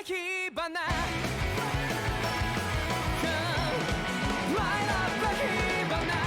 火花 Come light up the 火花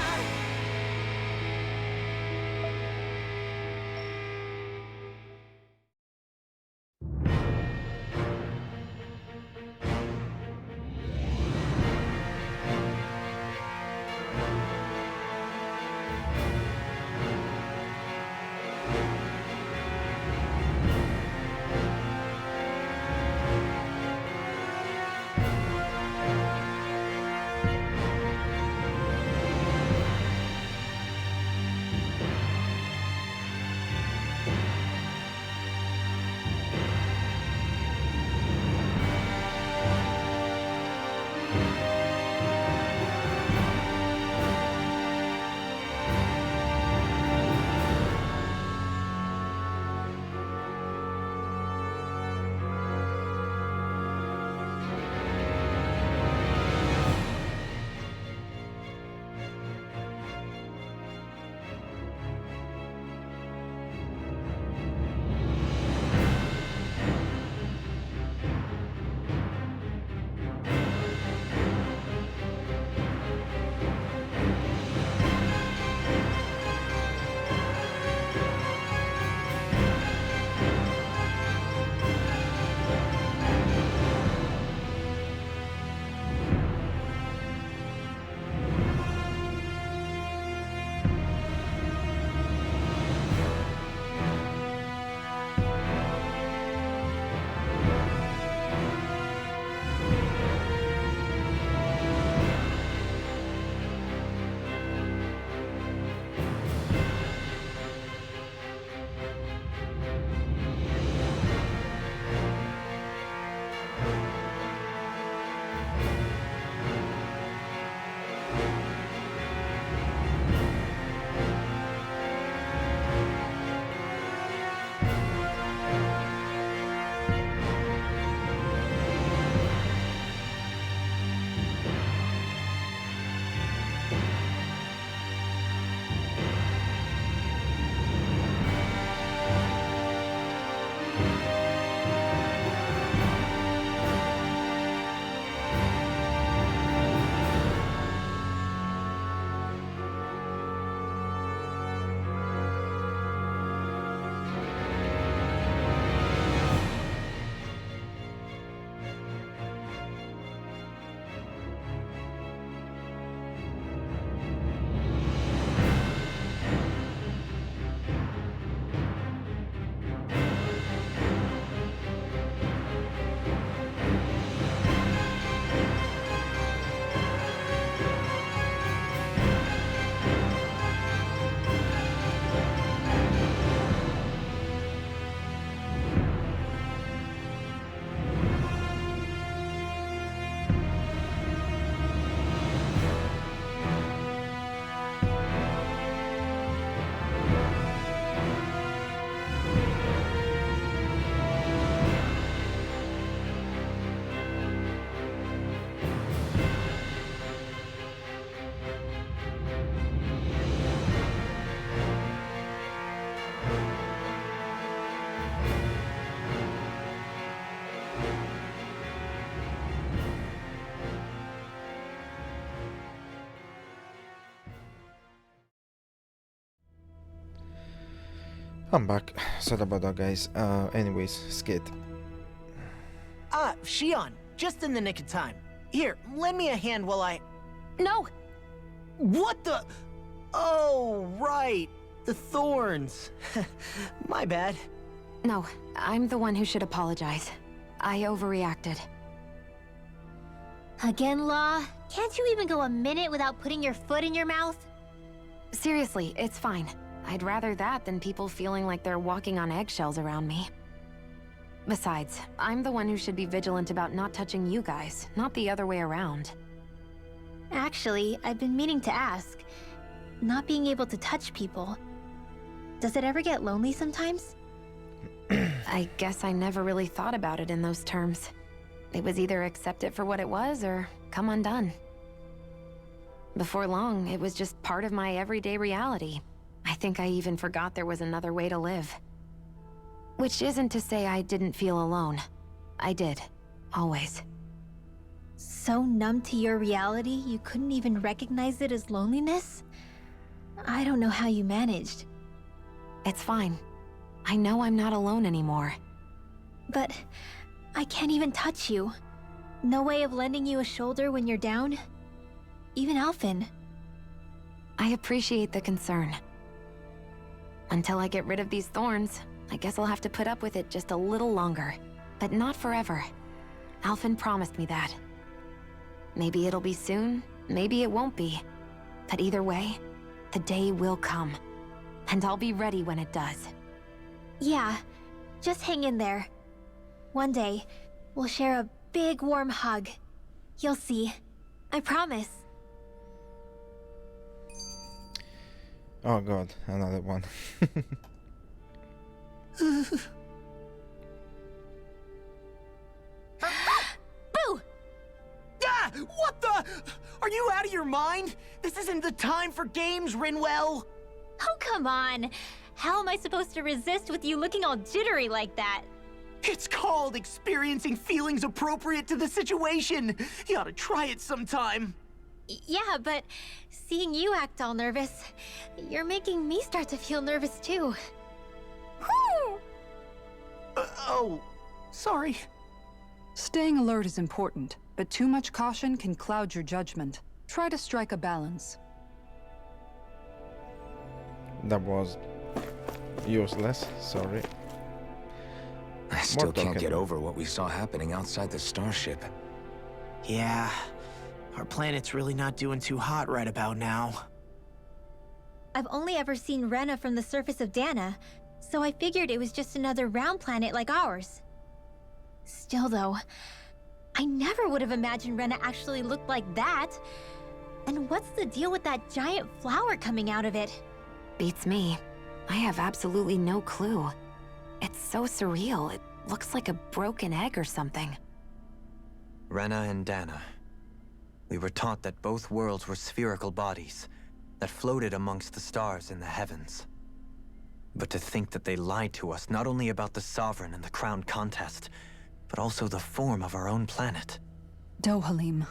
I'm back. Sorry about that, guys. Anyways, skate. Ah, Shion, just in the nick of time. Here, lend me a hand while I... No! What the... Oh, right. The thorns. My bad. No, I'm the one who should apologize. I overreacted. Again, Law? Can't you even go a minute without putting your foot in your mouth? Seriously, it's fine. I'd rather that than people feeling like they're walking on eggshells around me. Besides, I'm the one who should be vigilant about not touching you guys, not the other way around. Actually, I've been meaning to ask. Not being able to touch people, does it ever get lonely sometimes? I guess I never really thought about it in those terms. It was either accept it for what it was, or come undone. Before long, it was just part of my everyday reality. I think I even forgot there was another way to live. Which isn't to say I didn't feel alone. I did. Always. So numb to your reality, you couldn't even recognize it as loneliness? I don't know how you managed. It's fine. I know I'm not alone anymore. But I can't even touch you. No way of lending you a shoulder when you're down? Even Alphen. I appreciate the concern. Until I get rid of these thorns, I guess I'll have to put up with it just a little longer. But not forever. Alphen promised me that. Maybe it'll be soon, maybe it won't be. But either way, the day will come. And I'll be ready when it does. Yeah, just hang in there. One day, we'll share a big warm hug. You'll see. I promise. Oh god, another one. Boo! Ah! What the? Are you out of your mind? This isn't the time for games, Rinwell! Oh, come on. How am I supposed to resist with you looking all jittery like that? It's called experiencing feelings appropriate to the situation. You ought to try it sometime. Yeah, but seeing you act all nervous, you're making me start to feel nervous too. Oh, sorry. Staying alert is important, but too much caution can cloud your judgment. Try to strike a balance. That was useless, sorry. I still More can't chicken. get over what we saw happening outside the starship. Yeah, our planet's really not doing too hot right about now. I've only ever seen Rena from the surface of Dana, so I figured it was just another round planet like ours. Still though, I never would have imagined Rena actually looked like that. And what's the deal with that giant flower coming out of it? Beats me. I have absolutely no clue. It's so surreal. It looks like a broken egg or something. Rena and Dana. We were taught that both worlds were spherical bodies that floated amongst the stars in the heavens. But to think that they lied to us not only about the Sovereign and the Crown contest, but also the form of our own planet. Dohalim.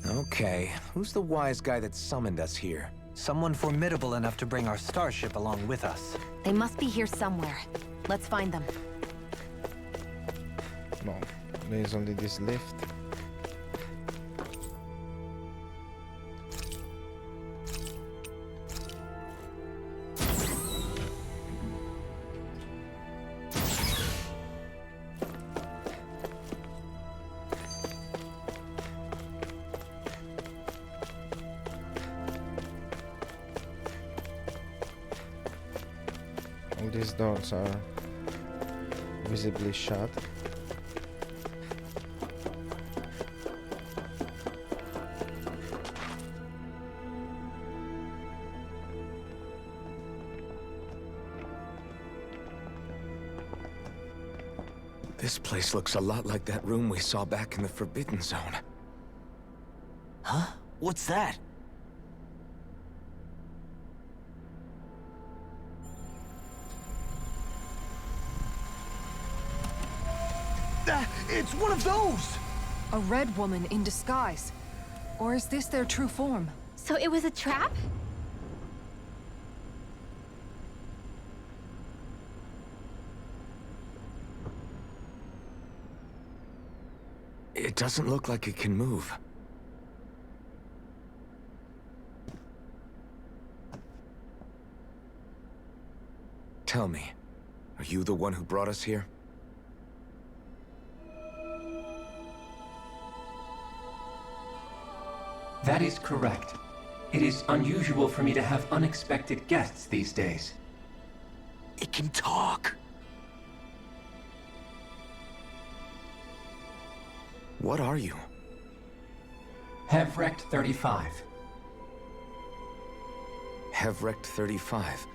Okay, who's the wise guy that summoned us here? Someone formidable enough to bring our starship along with us. They must be here somewhere. Let's find them. No, there's only this lift. All these doors are visibly shut. This place looks a lot like that room we saw back in the Forbidden Zone. Huh? What's that? It's one of those! A red woman in disguise. Or is this their true form? So it was a trap? It doesn't look like it can move. Tell me, are you the one who brought us here? That is correct. It is unusual for me to have unexpected guests these days. It can talk. What are you? Hevrect 35. Hevrect 35.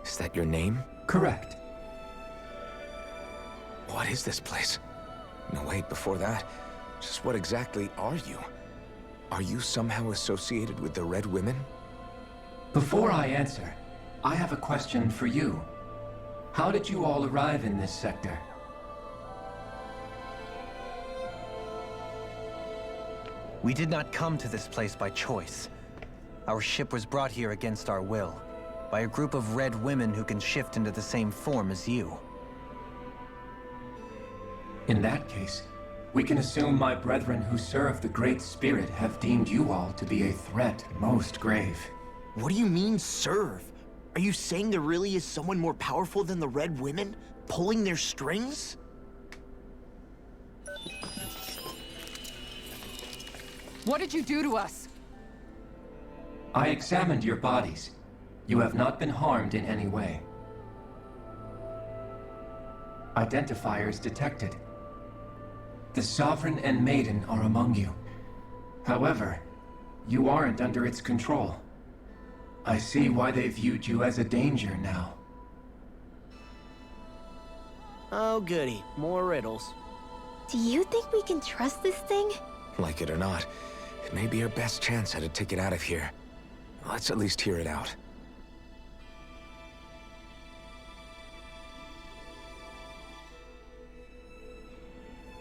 Is that your name? Correct. What is this place? No, wait, before that, just what exactly are you? Are you somehow associated with the Red Women? Before I answer, I have a question for you. How did you all arrive in this sector? We did not come to this place by choice. Our ship was brought here against our will, by a group of red women who can shift into the same form as you. In that case, we can assume my brethren who serve the Great Spirit have deemed you all to be a threat most grave. What do you mean, serve? Are you saying there really is someone more powerful than the Red Women, pulling their strings? What did you do to us? I examined your bodies. You have not been harmed in any way. Identifiers detected. The Sovereign and Maiden are among you. However, you aren't under its control. I see why they viewed you as a danger now. Oh goody, more riddles. Do you think we can trust this thing? Like it or not, it may be our best chance at a ticket out of here. Let's at least hear it out.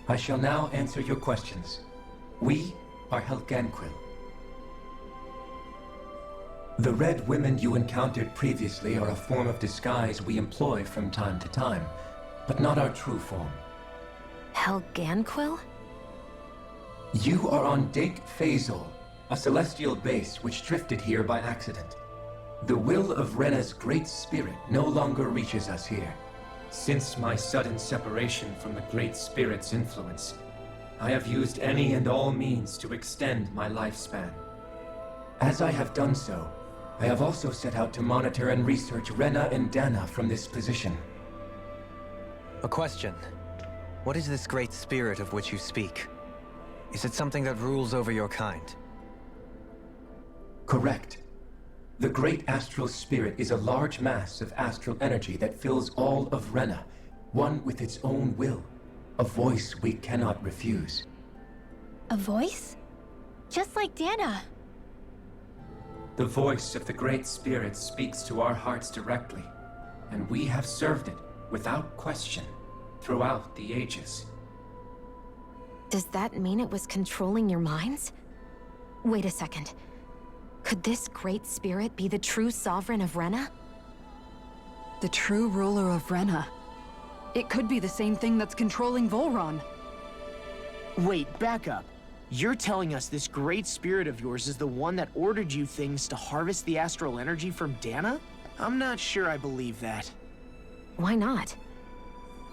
I shall now answer your questions. We are Helganquil. The red women you encountered previously are a form of disguise we employ from time to time, but not our true form. Helganquil? You are on Dake Phasol, a celestial base which drifted here by accident. The will of Rena's great spirit no longer reaches us here. Since my sudden separation from the Great Spirit's influence, I have used any and all means to extend my lifespan. As I have done so, I have also set out to monitor and research Rena and Dana from this position. A question. What is this great spirit of which you speak? Is it something that rules over your kind? Correct. The Great Astral Spirit is a large mass of astral energy that fills all of Rena, one with its own will, a voice we cannot refuse. A voice? Just like Dana. The voice of the Great Spirit speaks to our hearts directly, and we have served it, without question, throughout the ages. Does that mean it was controlling your minds? Wait a second. Could this great spirit be the true sovereign of Rena? The true ruler of Rena. It could be the same thing that's controlling Volron. Wait, back up. You're telling us this great spirit of yours is the one that ordered you things to harvest the astral energy from Dana? I'm not sure I believe that. Why not?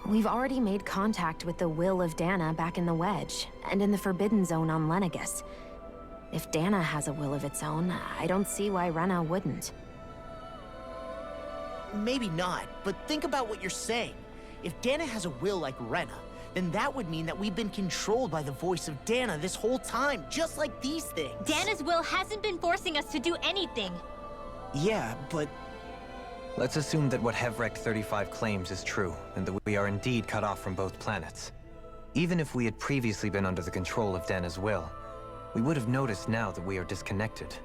We've already made contact with the will of Dana back in the Wedge, and in the Forbidden Zone on Lenegus. If Dana has a will of its own, I don't see why Rena wouldn't. Maybe not, but think about what you're saying. If Dana has a will like Rena, then that would mean that we've been controlled by the voice of Dana this whole time, just like these things. Dana's will hasn't been forcing us to do anything. Yeah, but... Let's assume that what Hevrek 35 claims is true, and that we are indeed cut off from both planets. Even if we had previously been under the control of Dana's will, we would have noticed now that we are disconnected.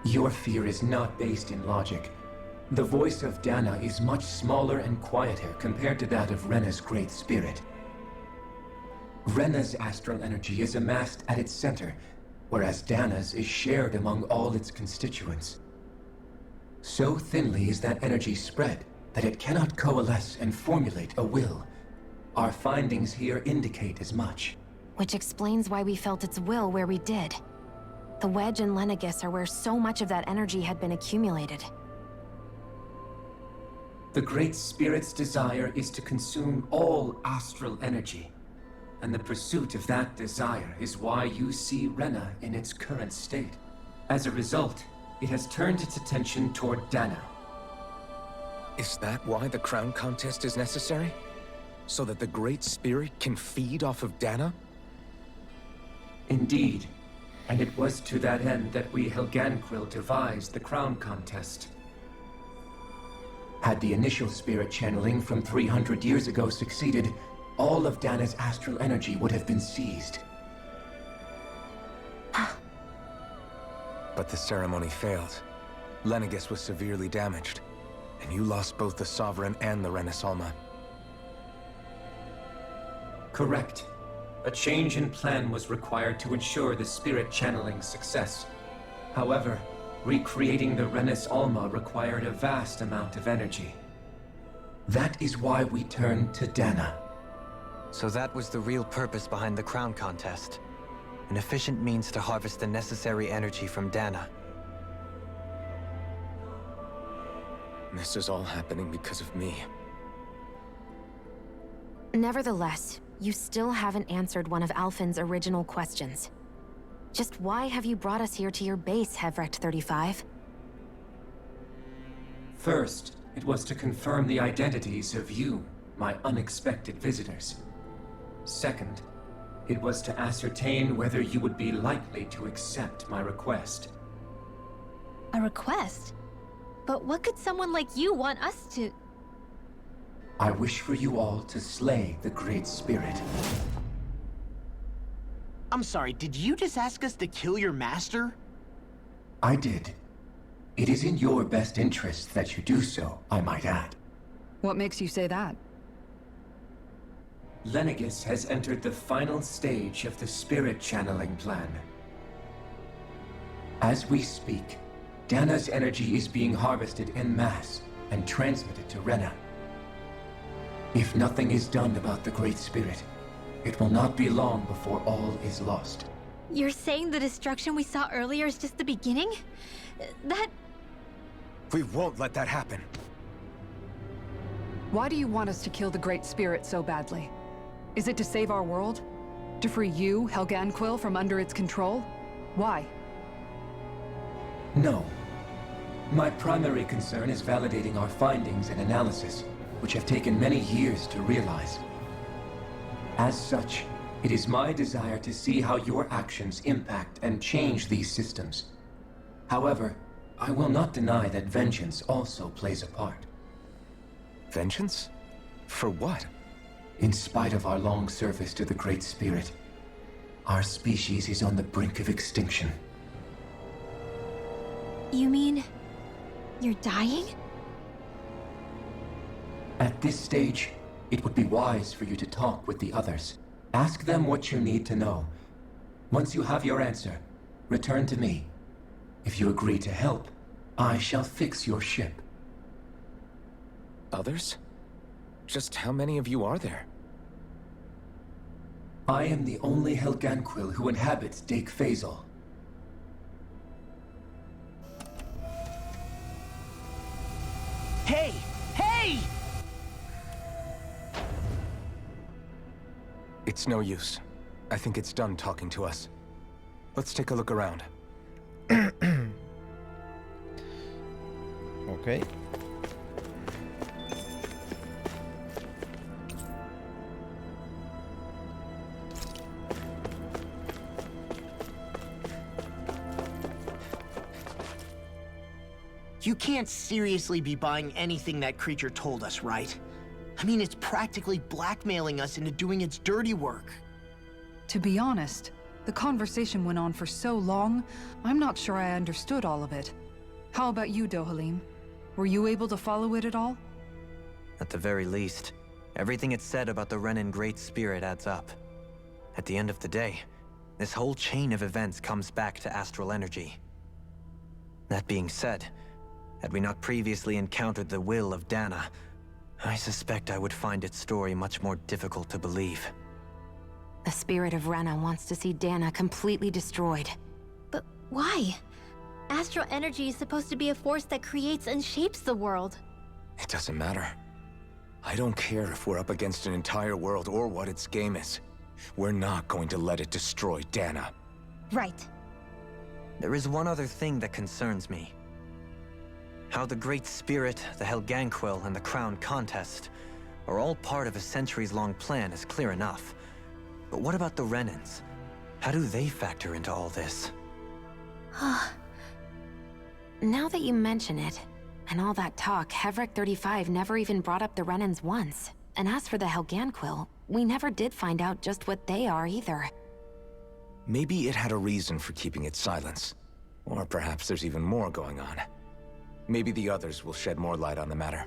Your fear is not based in logic. The voice of Dana is much smaller and quieter compared to that of Rena's great spirit. Rena's astral energy is amassed at its center, whereas Dana's is shared among all its constituents. So thinly is that energy spread that it cannot coalesce and formulate a will. Our findings here indicate as much. Which explains why we felt its will where we did. The Wedge and Lenegus are where so much of that energy had been accumulated. The Great Spirit's desire is to consume all astral energy. And the pursuit of that desire is why you see Rena in its current state. As a result, it has turned its attention toward Dana. Is that why the crown contest is necessary? So that the Great Spirit can feed off of Dana? Indeed. And it was to that end that we Helganquil devised the crown contest. Had the initial spirit channeling from 300 years ago succeeded, all of Dana's astral energy would have been seized. But the ceremony failed. Lenegus was severely damaged, and you lost both the Sovereign and the Renasalma. Correct. a change in plan was required to ensure the spirit channeling's success. However, recreating the Renis Alma required a vast amount of energy. That is why we turned to Dana. So that was the real purpose behind the crown contest. An efficient means to harvest the necessary energy from Dana. This is all happening because of me. Nevertheless, you still haven't answered one of Alphen's original questions. Just why have you brought us here to your base, Hevrecht 35? First, it was to confirm the identities of you, my unexpected visitors. Second, it was to ascertain whether you would be likely to accept my request. A request? But what could someone like you want us to... I wish for you all to slay the Great Spirit. I'm sorry, did you just ask us to kill your master? I did. It is in your best interest that you do so, I might add. What makes you say that? Lenegis has entered the final stage of the spirit channeling plan. As we speak, Dana's energy is being harvested en masse and transmitted to Rena. If nothing is done about the Great Spirit, it will not be long before all is lost. You're saying the destruction we saw earlier is just the beginning? That... We won't let that happen. Why do you want us to kill the Great Spirit so badly? Is it to save our world? To free you, Helganquil, from under its control? Why? No. My primary concern is validating our findings and analysis, which have taken many years to realize. As such, it is my desire to see how your actions impact and change these systems. However, I will not deny that vengeance also plays a part. Vengeance? For what? In spite of our long service to the Great Spirit, our species is on the brink of extinction. You mean... you're dying? At this stage, it would be wise for you to talk with the others. Ask them what you need to know. Once you have your answer, return to me. If you agree to help, I shall fix your ship. Others? Just how many of you are there? I am the only Helganquil who inhabits Dake Phasal. Hey! Hey! It's no use. I think it's done talking to us. Let's take a look around. Okay. You can't seriously be buying anything that creature told us, right? I mean, it's practically blackmailing us into doing its dirty work. To be honest, the conversation went on for so long, I'm not sure I understood all of it. How about you, Dohalim? Were you able to follow it at all? At the very least, everything it said about the Renin Great Spirit adds up. At the end of the day, this whole chain of events comes back to astral energy. That being said, had we not previously encountered the will of Dana, I suspect I would find its story much more difficult to believe. The spirit of Rena wants to see Dana completely destroyed. But why? Astral energy is supposed to be a force that creates and shapes the world. It doesn't matter. I don't care if we're up against an entire world or what its game is. We're not going to let it destroy Dana. Right. There is one other thing that concerns me. How the Great Spirit, the Helganquil, and the Crown Contest are all part of a centuries-long plan is clear enough. But what about the Renins? How do they factor into all this? Now that you mention it, and all that talk, Hevrecht 35 never even brought up the Renins once. And as for the Helganquil, we never did find out just what they are either. Maybe it had a reason for keeping its silence. Or perhaps there's even more going on. Maybe the others will shed more light on the matter.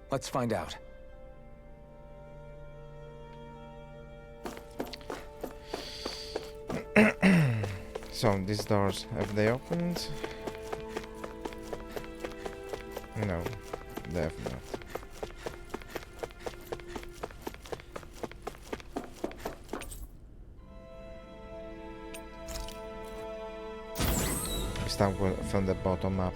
Let's find out. So, these doors, have they opened? No, they have not. Start from the bottom up.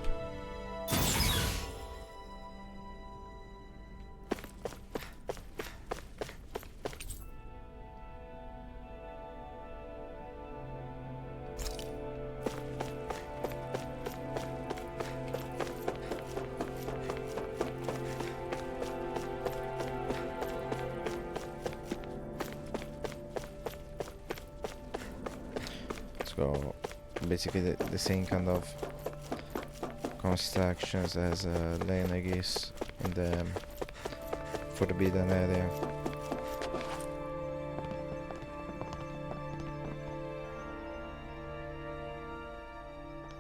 So basically the same kind of constructions as Lenegis in the Forbidden area.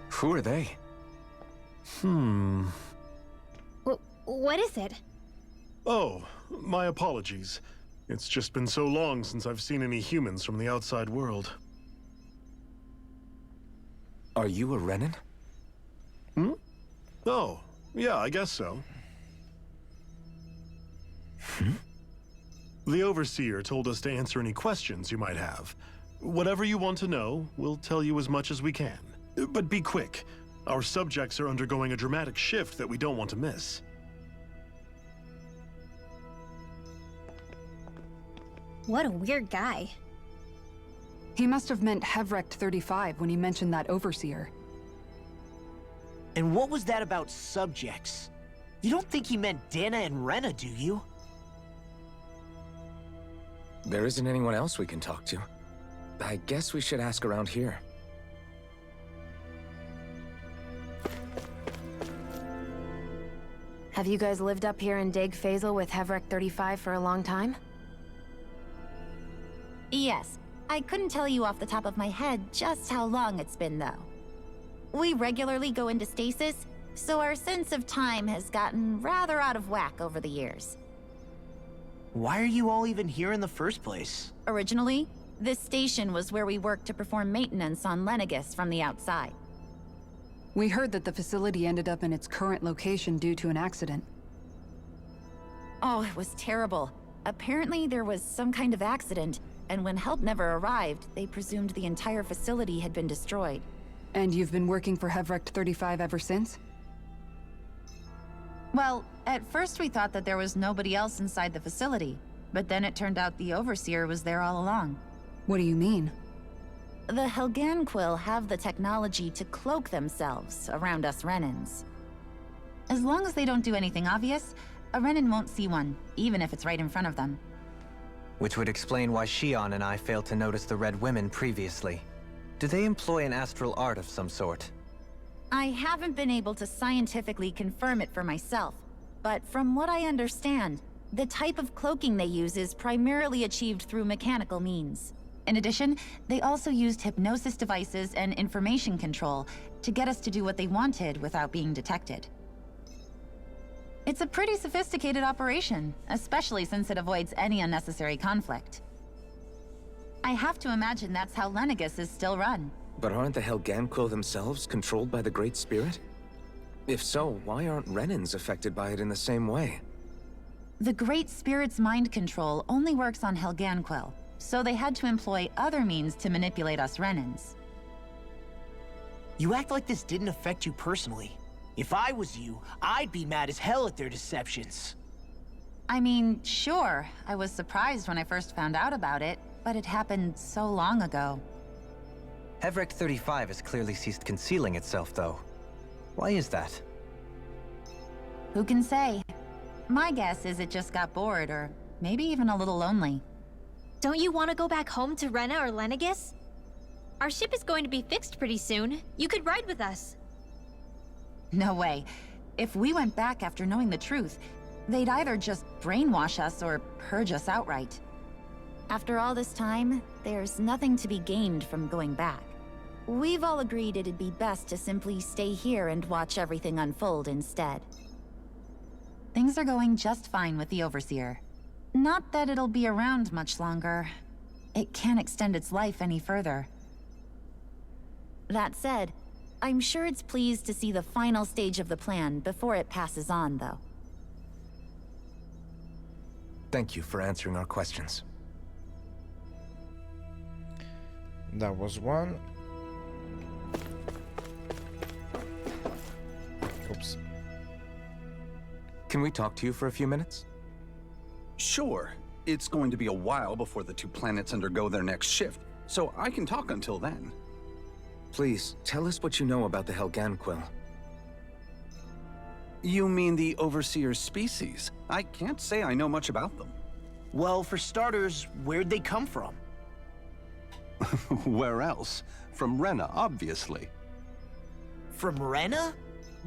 Who are they? What is it? Oh, my apologies. It's just been so long since I've seen any humans from the outside world. Are you a Renin? Oh, yeah, I guess so. The Overseer told us to answer any questions you might have. Whatever you want to know, we'll tell you as much as we can. But be quick. Our subjects are undergoing a dramatic shift that we don't want to miss. What a weird guy. He must have meant Hevrect 35 when he mentioned that Overseer. And what was that about subjects? You don't think he meant Dana and Rena, do you? There isn't anyone else we can talk to. I guess we should ask around here. Have you guys lived up here in Deg Faisal with Hevrek 35 for a long time? Yes. I couldn't tell you off the top of my head just how long it's been, though. We regularly go into stasis, so our sense of time has gotten rather out of whack over the years. Why are you all even here in the first place? Originally, this station was where we worked to perform maintenance on Lenegis from the outside. We heard that the facility ended up in its current location due to an accident. Oh, it was terrible. Apparently there was some kind of accident, and when help never arrived, they presumed the entire facility had been destroyed. And you've been working for Hevrect 35 ever since? Well, at first we thought that there was nobody else inside the facility, but then it turned out the Overseer was there all along. What do you mean? The Helganquil have the technology to cloak themselves around us Renins. As long as they don't do anything obvious, a Renin won't see one, even if it's right in front of them. Which would explain why Shion and I failed to notice the Red Women previously. Do they employ an astral art of some sort? I haven't been able to scientifically confirm it for myself, but from what I understand, the type of cloaking they use is primarily achieved through mechanical means. In addition, they also used hypnosis devices and information control to get us to do what they wanted without being detected. It's a pretty sophisticated operation, especially since it avoids any unnecessary conflict. I have to imagine that's how Lenegis is still run. But aren't the Helganquil themselves controlled by the Great Spirit? If so, why aren't Renins affected by it in the same way? The Great Spirit's mind control only works on Helganquil, so they had to employ other means to manipulate us Renins. You act like this didn't affect you personally. If I was you, I'd be mad as hell at their deceptions. I mean, sure, I was surprised when I first found out about it, but it happened so long ago. Hevrek 35 has clearly ceased concealing itself, though. Why is that? Who can say? My guess is it just got bored, or maybe even a little lonely. Don't you want to go back home to Rena or Lenegis? Our ship is going to be fixed pretty soon. You could ride with us. No way. If we went back after knowing the truth, they'd either just brainwash us or purge us outright. After all this time, there's nothing to be gained from going back. We've all agreed it'd be best to simply stay here and watch everything unfold instead. Things are going just fine with the Overseer. Not that it'll be around much longer. It can't extend its life any further. That said, I'm sure it's pleased to see the final stage of the plan before it passes on, though. Thank you for answering our questions. That was one. Oops. Can we talk to you for a few minutes? Sure. It's going to be a while before the two planets undergo their next shift, so I can talk until then. Please, tell us what you know about the Helganquil. You mean the Overseer species? I can't say I know much about them. Well, for starters, where'd they come from? Where else? From Rena, obviously. From Rena?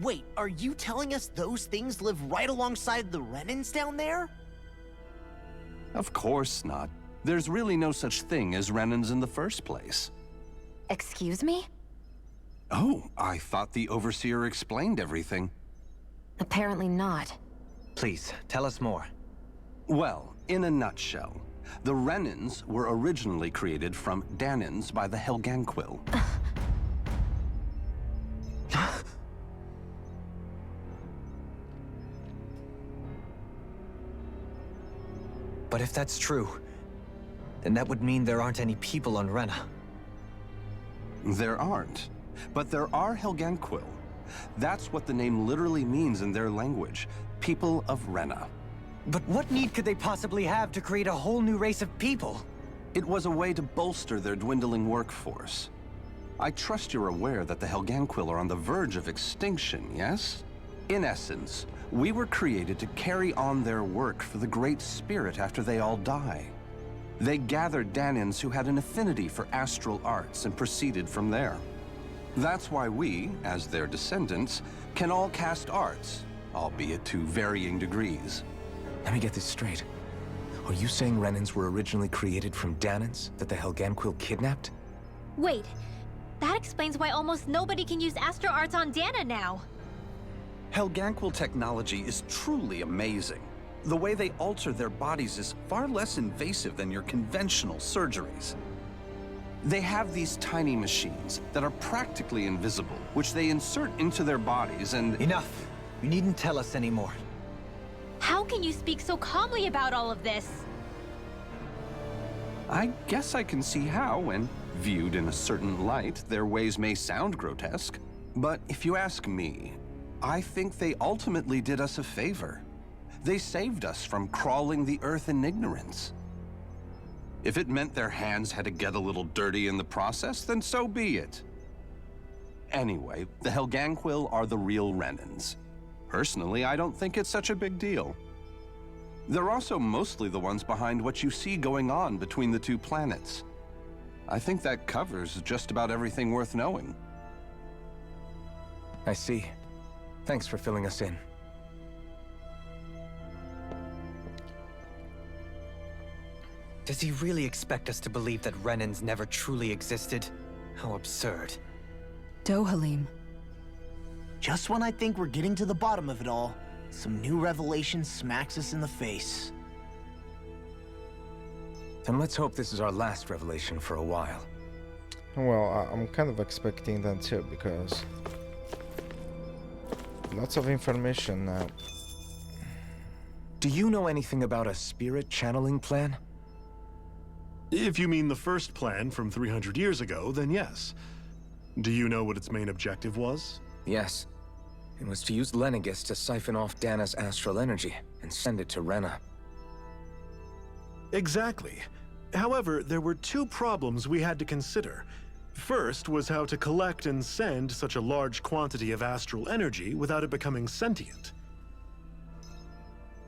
Wait, are you telling us those things live right alongside the Renans down there? Of course not. There's really no such thing as Renans in the first place. Excuse me? Oh, I thought the Overseer explained everything. Apparently not. Please, tell us more. Well, in a nutshell, the Renans were originally created from Danans by the Helganquil. But if that's true, then that would mean there aren't any people on Rena. There aren't. But there are Helganquil. That's what the name literally means in their language. People of Rena. But what need could they possibly have to create a whole new race of people? It was a way to bolster their dwindling workforce. I trust you're aware that the Helganquil are on the verge of extinction, yes? In essence, we were created to carry on their work for the Great Spirit after they all die. They gathered Danans who had an affinity for astral arts and proceeded from there. That's why we, as their descendants, can all cast arts, albeit to varying degrees. Let me get this straight. Are you saying Renans were originally created from Danans that the Helganquil kidnapped? Wait, that explains why almost nobody can use astral arts on Dana now. Helganquil technology is truly amazing. The way they alter their bodies is far less invasive than your conventional surgeries. They have these tiny machines that are practically invisible, which they insert into their bodies and— Enough! You needn't tell us anymore. How can you speak so calmly about all of this? I guess I can see how, when viewed in a certain light, their ways may sound grotesque. But if you ask me, I think they ultimately did us a favor. They saved us from crawling the earth in ignorance. If it meant their hands had to get a little dirty in the process, then so be it. Anyway, the Helganquil are the real Renans. Personally, I don't think it's such a big deal. They're also mostly the ones behind what you see going on between the two planets. I think that covers just about everything worth knowing. I see. Thanks for filling us in. Does he really expect us to believe that Renans never truly existed? How absurd. Dohalim. Just when I think we're getting to the bottom of it all, some new revelation smacks us in the face. Then let's hope this is our last revelation for a while. Well, I'm kind of expecting that too, because lots of information now. Do you know anything about a spirit channeling plan? If you mean the first plan from 300 years ago, then yes. Do you know what its main objective was? Yes. It was to use Lenegis to siphon off Dana's astral energy and send it to Rena. Exactly. However, there were two problems we had to consider. First was how to collect and send such a large quantity of astral energy without it becoming sentient.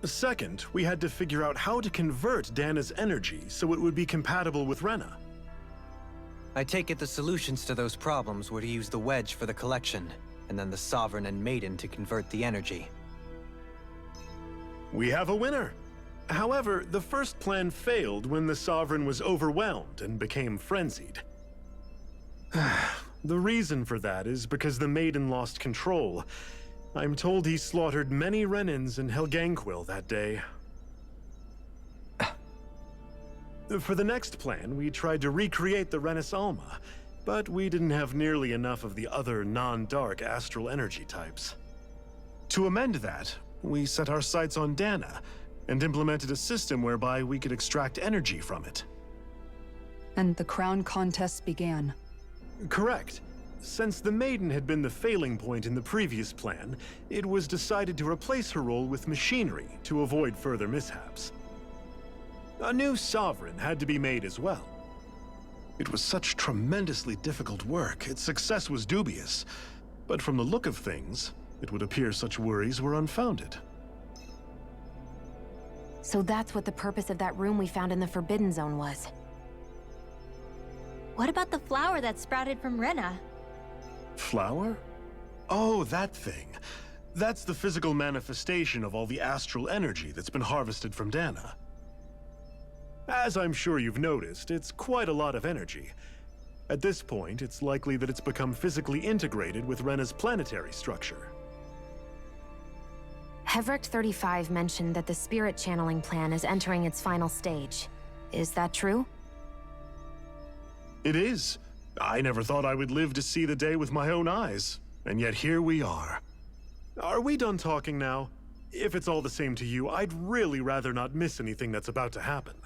Second, we had to figure out how to convert Dana's energy so it would be compatible with Rena. I take it the solutions to those problems were to use the wedge for the collection, and then the Sovereign and Maiden to convert the energy. We have a winner! However, the first plan failed when the Sovereign was overwhelmed and became frenzied. The reason for that is because the Maiden lost control. I'm told he slaughtered many Renans and Helganquil that day. For the next plan, we tried to recreate the Renis Alma. but we didn't have nearly enough of the other non-dark astral energy types. To amend that, we set our sights on Dana, and implemented a system whereby we could extract energy from it. And the crown contests began. Correct. Since the Maiden had been the failing point in the previous plan, it was decided to replace her role with machinery to avoid further mishaps. A new sovereign had to be made as well. It was such tremendously difficult work, its success was dubious. But from the look of things, it would appear such worries were unfounded. So that's what the purpose of that room we found in the Forbidden Zone was. What about the flower that sprouted from Rena? Flower? Oh, that thing. That's the physical manifestation of all the astral energy that's been harvested from Dana. As I'm sure you've noticed, it's quite a lot of energy. At this point, it's likely that it's become physically integrated with Rena's planetary structure. Hevric 35 mentioned that the spirit channeling plan is entering its final stage. Is that true? It is. I never thought I would live to see the day with my own eyes, and yet here we are. Are we done talking now? If it's all the same to you, I'd really rather not miss anything that's about to happen.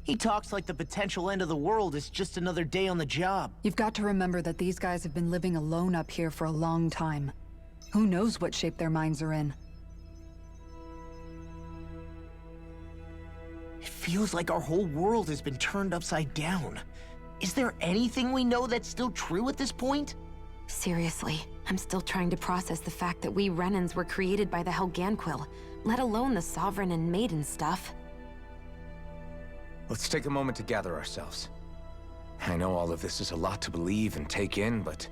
He talks like the potential end of the world is just another day on the job. You've got to remember that these guys have been living alone up here for a long time. Who knows what shape their minds are in? It feels like our whole world has been turned upside down. Is there anything we know that's still true at this point? Seriously, I'm still trying to process the fact that we Renans were created by the Helganquil, let alone the Sovereign and Maiden stuff. Let's take a moment to gather ourselves. I know all of this is a lot to believe and take in, but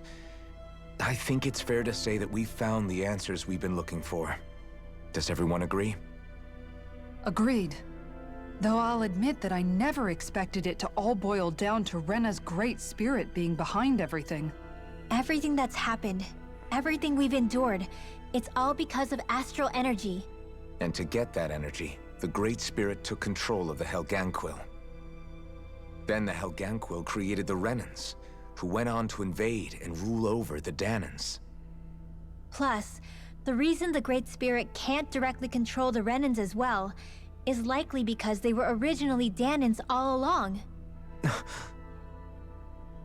I think it's fair to say that we've found the answers we've been looking for. Does everyone agree? Agreed. Though I'll admit that I never expected it to all boil down to Rena's great spirit being behind everything. Everything that's happened, everything we've endured, it's all because of astral energy. And to get that energy, the Great Spirit took control of the Helganquil. Then the Helganquil created the Renans, who went on to invade and rule over the Danans. Plus, the reason the Great Spirit can't directly control the Renans as well is likely because they were originally Danans all along.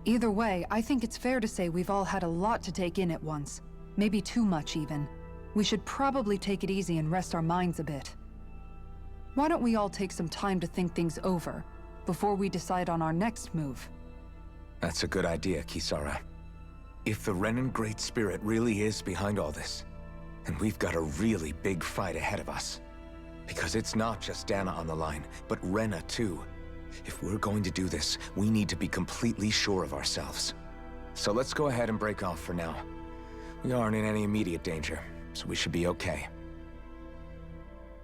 Either way, I think it's fair to say we've all had a lot to take in at once. Maybe too much, even. We should probably take it easy and rest our minds a bit. Why don't we all take some time to think things over, before we decide on our next move? That's a good idea, Kisara. If the Renan Great Spirit really is behind all this, then we've got a really big fight ahead of us. Because it's not just Dana on the line, but Rena too. If we're going to do this, we need to be completely sure of ourselves. So let's go ahead and break off for now. We aren't in any immediate danger, so we should be okay.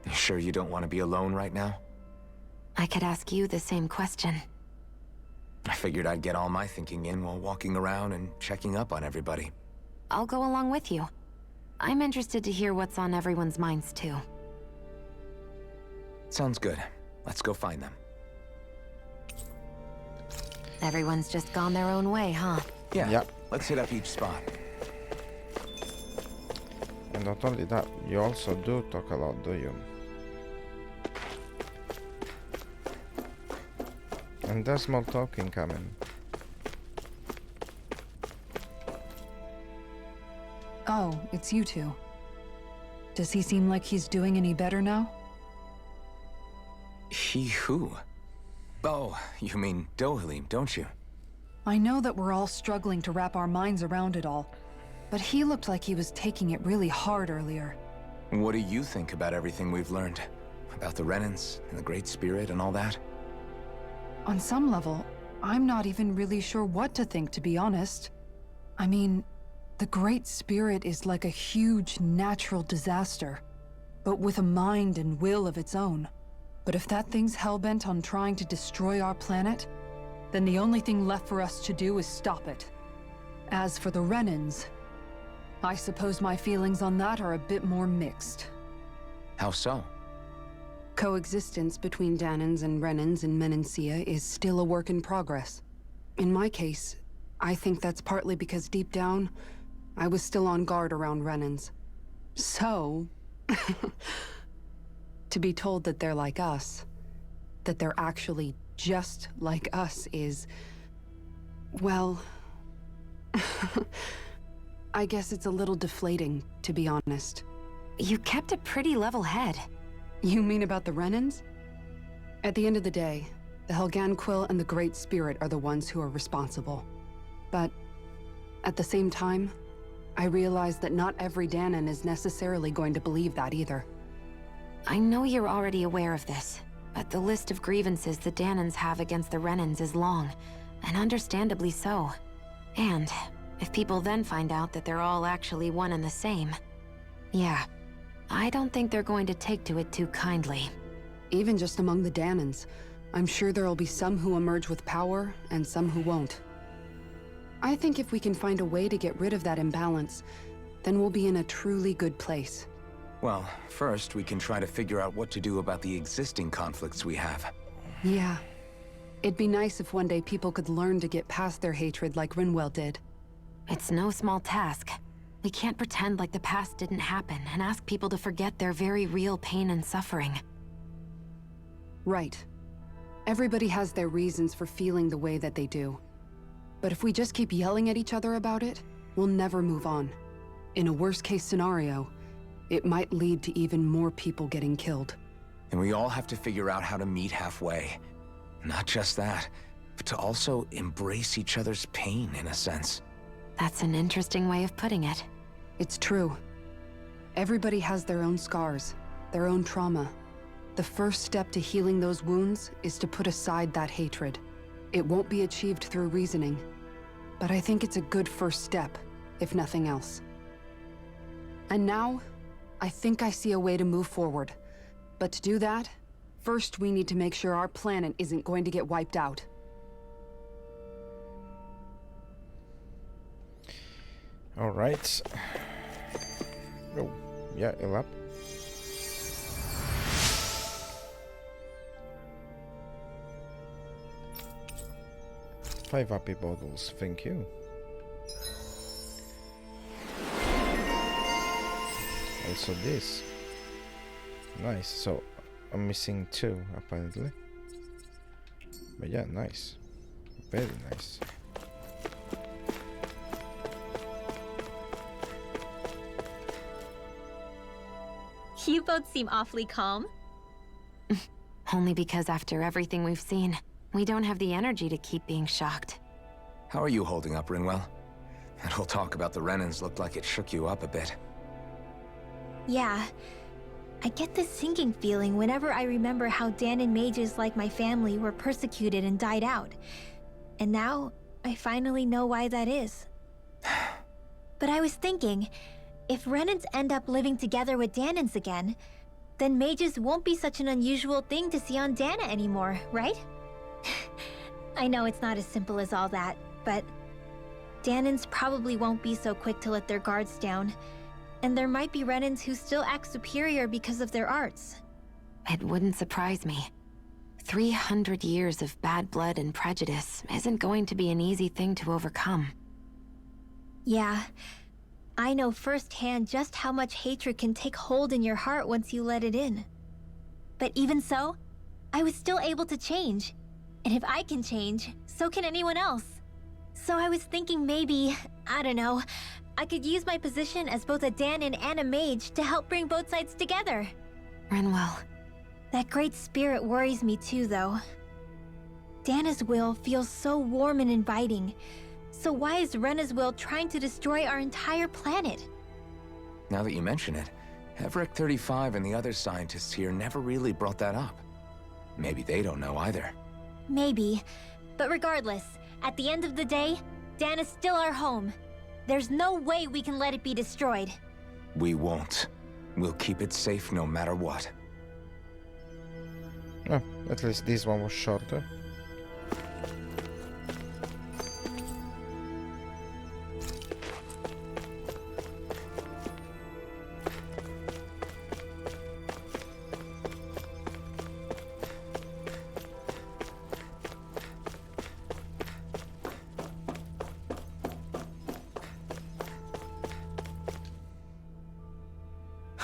You sure you don't want to be alone right now? I could ask you the same question. I figured I'd get all my thinking in while walking around and checking up on everybody. I'll go along with you. I'm interested to hear what's on everyone's minds, too. Sounds good. Let's go find them. Everyone's just gone their own way, huh? Yeah. Yep. Let's hit up each spot. And not only that, you also do talk a lot, do you? And there's more talking coming. Oh, it's you two. Does he seem like he's doing any better now? He who? Oh, you mean Dohalim, don't you? I know that we're all struggling to wrap our minds around it all, but he looked like he was taking it really hard earlier. What do you think about everything we've learned? About the Renans and the Great Spirit and all that? On some level, I'm not even really sure what to think, to be honest. I mean, the Great Spirit is like a huge natural disaster, but with a mind and will of its own. But if that thing's hellbent on trying to destroy our planet, then the only thing left for us to do is stop it. As for the Renans, I suppose my feelings on that are a bit more mixed. How so? Coexistence between Danans and Renans in Menancia is still a work in progress. In my case, I think that's partly because deep down, I was still on guard around Renans. So, to be told that they're like us, that they're actually just like us is, well, I guess it's a little deflating, to be honest. You kept a pretty level head. You mean about the Renans? At the end of the day, the Helganquil and the Great Spirit are the ones who are responsible. But at the same time, I realize that not every Danan is necessarily going to believe that either. I know you're already aware of this, but the list of grievances the Danans have against the Renans is long, and understandably so. And if people then find out that they're all actually one and the same, yeah, I don't think they're going to take to it too kindly. Even just among the Danans, I'm sure there'll be some who emerge with power and some who won't. I think if we can find a way to get rid of that imbalance, then we'll be in a truly good place. Well, first we can try to figure out what to do about the existing conflicts we have. Yeah. It'd be nice if one day people could learn to get past their hatred like Rinwell did. It's no small task. We can't pretend like the past didn't happen and ask people to forget their very real pain and suffering. Right. Everybody has their reasons for feeling the way that they do. But if we just keep yelling at each other about it, we'll never move on. In a worst-case scenario, it might lead to even more people getting killed. And we all have to figure out how to meet halfway. Not just that, but to also embrace each other's pain, in a sense. That's an interesting way of putting it. It's true. Everybody has their own scars, their own trauma. The first step to healing those wounds is to put aside that hatred. It won't be achieved through reasoning, but I think it's a good first step, if nothing else. And now, I think I see a way to move forward. But to do that, first we need to make sure our planet isn't going to get wiped out. Alright. Oh, yeah, elap. Five happy bottles, thank you. Also this. Nice, so I'm missing two apparently. But yeah, nice. Very nice. You both seem awfully calm. Only because after everything we've seen, we don't have the energy to keep being shocked. How are you holding up, Rinwell? That whole talk about the Renans looked like it shook you up a bit. Yeah. I get this sinking feeling whenever I remember how Danan mages like my family were persecuted and died out. And now, I finally know why that is. But I was thinking, if Renans end up living together with Danans again, then mages won't be such an unusual thing to see on Dana anymore, right? I know it's not as simple as all that, but Danans probably won't be so quick to let their guards down. And there might be Renans who still act superior because of their arts. It wouldn't surprise me. 300 years of bad blood and prejudice isn't going to be an easy thing to overcome. Yeah. I know firsthand just how much hatred can take hold in your heart once you let it in. But even so, I was still able to change. And if I can change, so can anyone else. So I was thinking maybe, I don't know, I could use my position as both a Danan and a mage to help bring both sides together. Rinwell. That great spirit worries me too, though. Dana's will feels so warm and inviting. So why is Rena's will trying to destroy our entire planet? Now that you mention it, Everett 35 and the other scientists here never really brought that up. Maybe they don't know either. Maybe. But regardless, at the end of the day, Dana's still our home. There's no way we can let it be destroyed. We won't. We'll keep it safe no matter what. Oh, at least this one was shorter.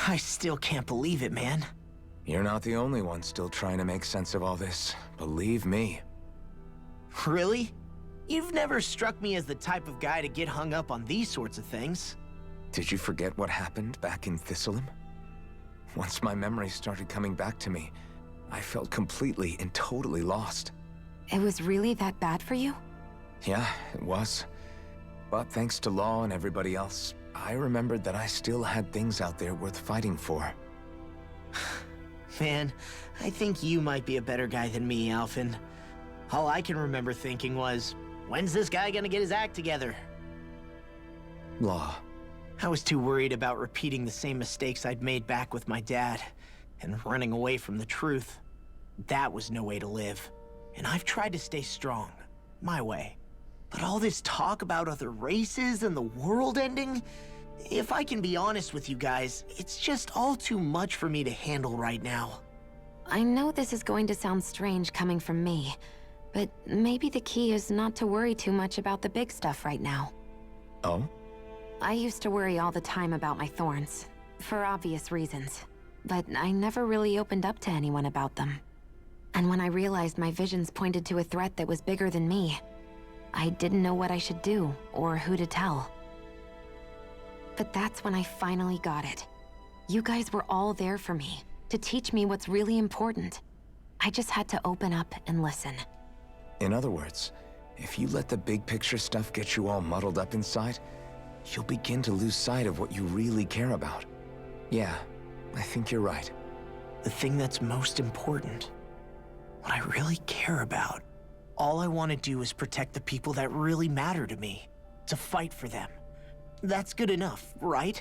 I still can't believe it, man. You're not the only one still trying to make sense of all this. Believe me. Really? You've never struck me as the type of guy to get hung up on these sorts of things. Did you forget what happened back in Thistleum? Once my memories started coming back to me, I felt completely and totally lost. It was really that bad for you? Yeah, it was. But thanks to Law and everybody else, I remembered that I still had things out there worth fighting for. Man, I think you might be a better guy than me, Alphen. All I can remember thinking was, when's this guy gonna get his act together? Law. I was too worried about repeating the same mistakes I'd made back with my dad, and running away from the truth. That was no way to live. And I've tried to stay strong, my way. But all this talk about other races and the world ending, if I can be honest with you guys, it's just all too much for me to handle right now. I know this is going to sound strange coming from me, but maybe the key is not to worry too much about the big stuff right now. Oh? I used to worry all the time about my thorns, for obvious reasons, but I never really opened up to anyone about them. And when I realized my visions pointed to a threat that was bigger than me, I didn't know what I should do or who to tell. But that's when I finally got it. You guys were all there for me, to teach me what's really important. I just had to open up and listen. In other words, if you let the big picture stuff get you all muddled up inside, you'll begin to lose sight of what you really care about. Yeah, I think you're right. The thing that's most important, what I really care about, all I want to do is protect the people that really matter to me, to fight for them. That's good enough, right?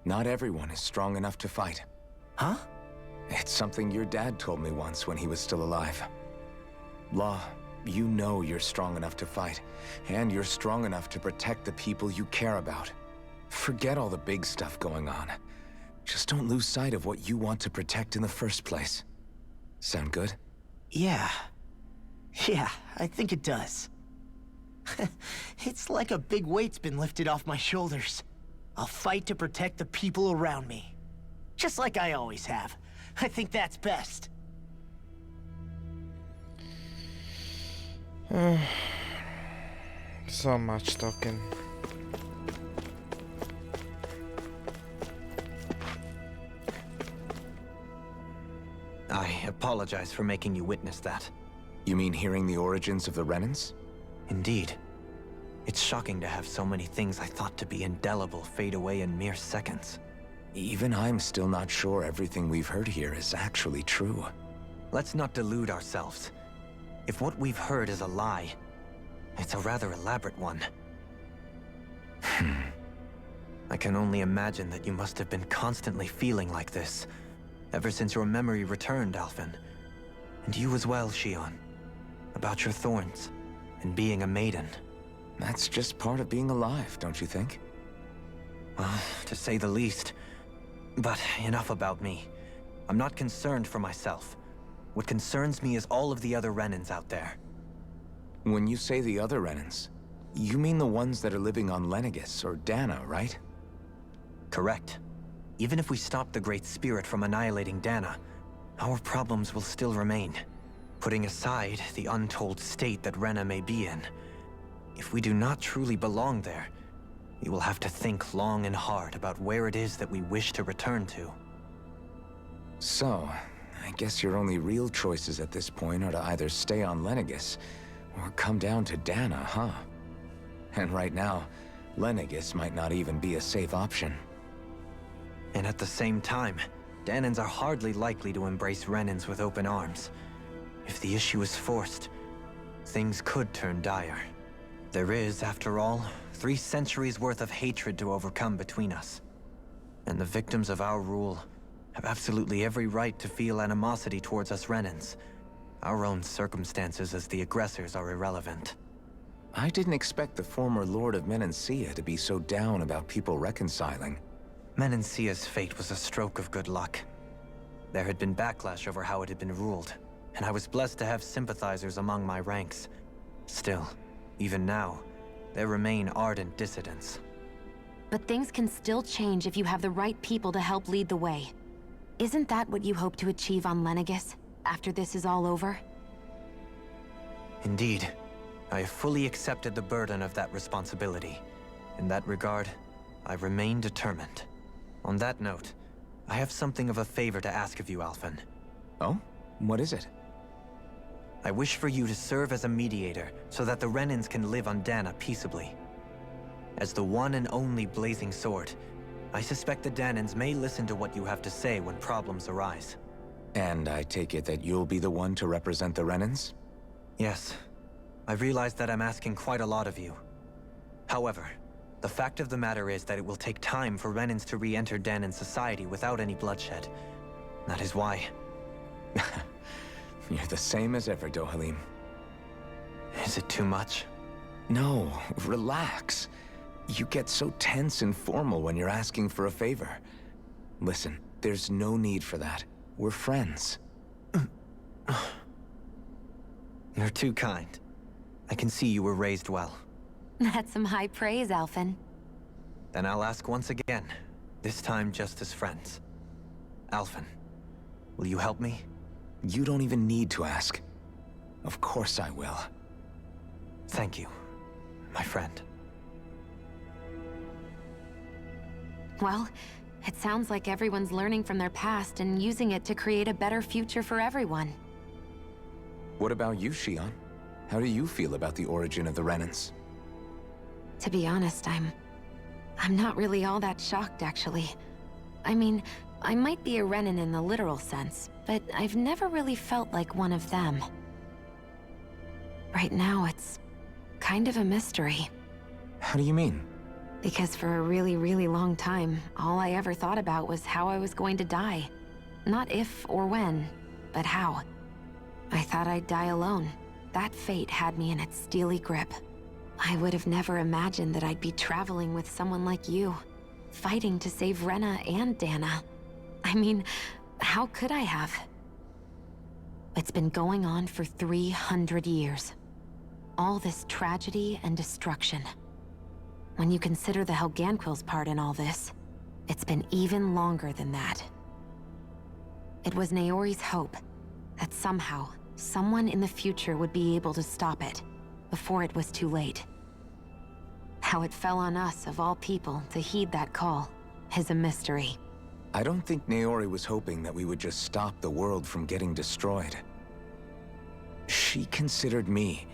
Not everyone is strong enough to fight. Huh? It's something your dad told me once when he was still alive. Law, you know you're strong enough to fight, and you're strong enough to protect the people you care about. Forget all the big stuff going on. Just don't lose sight of what you want to protect in the first place. Sound good? Yeah. Yeah, I think it does. It's like a big weight's been lifted off my shoulders. I'll fight to protect the people around me. Just like I always have. I think that's best. So much talking. I apologize for making you witness that. You mean hearing the origins of the Renans? Indeed. It's shocking to have so many things I thought to be indelible fade away in mere seconds. Even I'm still not sure everything we've heard here is actually true. Let's not delude ourselves. If what we've heard is a lie, it's a rather elaborate one. I can only imagine that you must have been constantly feeling like this, ever since your memory returned, Alphen. And you as well, Shion. About your thorns, and being a maiden. That's just part of being alive, don't you think? Well, to say the least. But enough about me. I'm not concerned for myself. What concerns me is all of the other Renans out there. When you say the other Renans, you mean the ones that are living on Lenegis or Dana, right? Correct. Even if we stop the Great Spirit from annihilating Dana, our problems will still remain. Putting aside the untold state that Rena may be in, if we do not truly belong there, we will have to think long and hard about where it is that we wish to return to. So, I guess your only real choices at this point are to either stay on Lenegis or come down to Dana, huh? And right now, Lenegis might not even be a safe option. And at the same time, Danans are hardly likely to embrace Renans with open arms. If the issue is forced, things could turn dire. There is, after all, 3 centuries worth of hatred to overcome between us. And the victims of our rule have absolutely every right to feel animosity towards us Renans. Our own circumstances as the aggressors are irrelevant. I didn't expect the former Lord of Menancia to be so down about people reconciling. Menancia's fate was a stroke of good luck. There had been backlash over how it had been ruled, and I was blessed to have sympathizers among my ranks. Still, even now, there remain ardent dissidents. But things can still change if you have the right people to help lead the way. Isn't that what you hope to achieve on Lenegis, after this is all over? Indeed. I have fully accepted the burden of that responsibility. In that regard, I remain determined. On that note, I have something of a favor to ask of you, Alphen. Oh? What is it? I wish for you to serve as a mediator so that the Renans can live on Dana peaceably. As the one and only Blazing Sword, I suspect the Danans may listen to what you have to say when problems arise. And I take it that you'll be the one to represent the Renans? Yes. I realize that I'm asking quite a lot of you. However, the fact of the matter is that it will take time for Renans to re-enter Danan society without any bloodshed. That is why... You're the same as ever, Dohalim. Is it too much? No, relax. You get so tense and formal when you're asking for a favor. Listen, there's no need for that. We're friends. You're too kind. I can see you were raised well. That's some high praise, Alphen. Then I'll ask once again, this time just as friends. Alphen, will you help me? You don't even need to ask. Of course I will. Thank you, my friend. Well, it sounds like everyone's learning from their past and using it to create a better future for everyone. What about you, Shion? How do you feel about the origin of the Renans? To be honest, I'm not really all that shocked, actually. I mean, I might be a Renan in the literal sense, but I've never really felt like one of them. Right now, it's kind of a mystery. How do you mean? Because for a really, really long time, all I ever thought about was how I was going to die. Not if or when, but how. I thought I'd die alone. That fate had me in its steely grip. I would have never imagined that I'd be traveling with someone like you, fighting to save Rena and Dana. I mean, how could I have? It's been going on for 300 years. All this tragedy and destruction. When you consider the Helganquil's part in all this, it's been even longer than that. It was Naori's hope that somehow, someone in the future would be able to stop it, before it was too late. How it fell on us, of all people, to heed that call, is a mystery. I don't think Naori was hoping that we would just stop the world from getting destroyed. She considered me,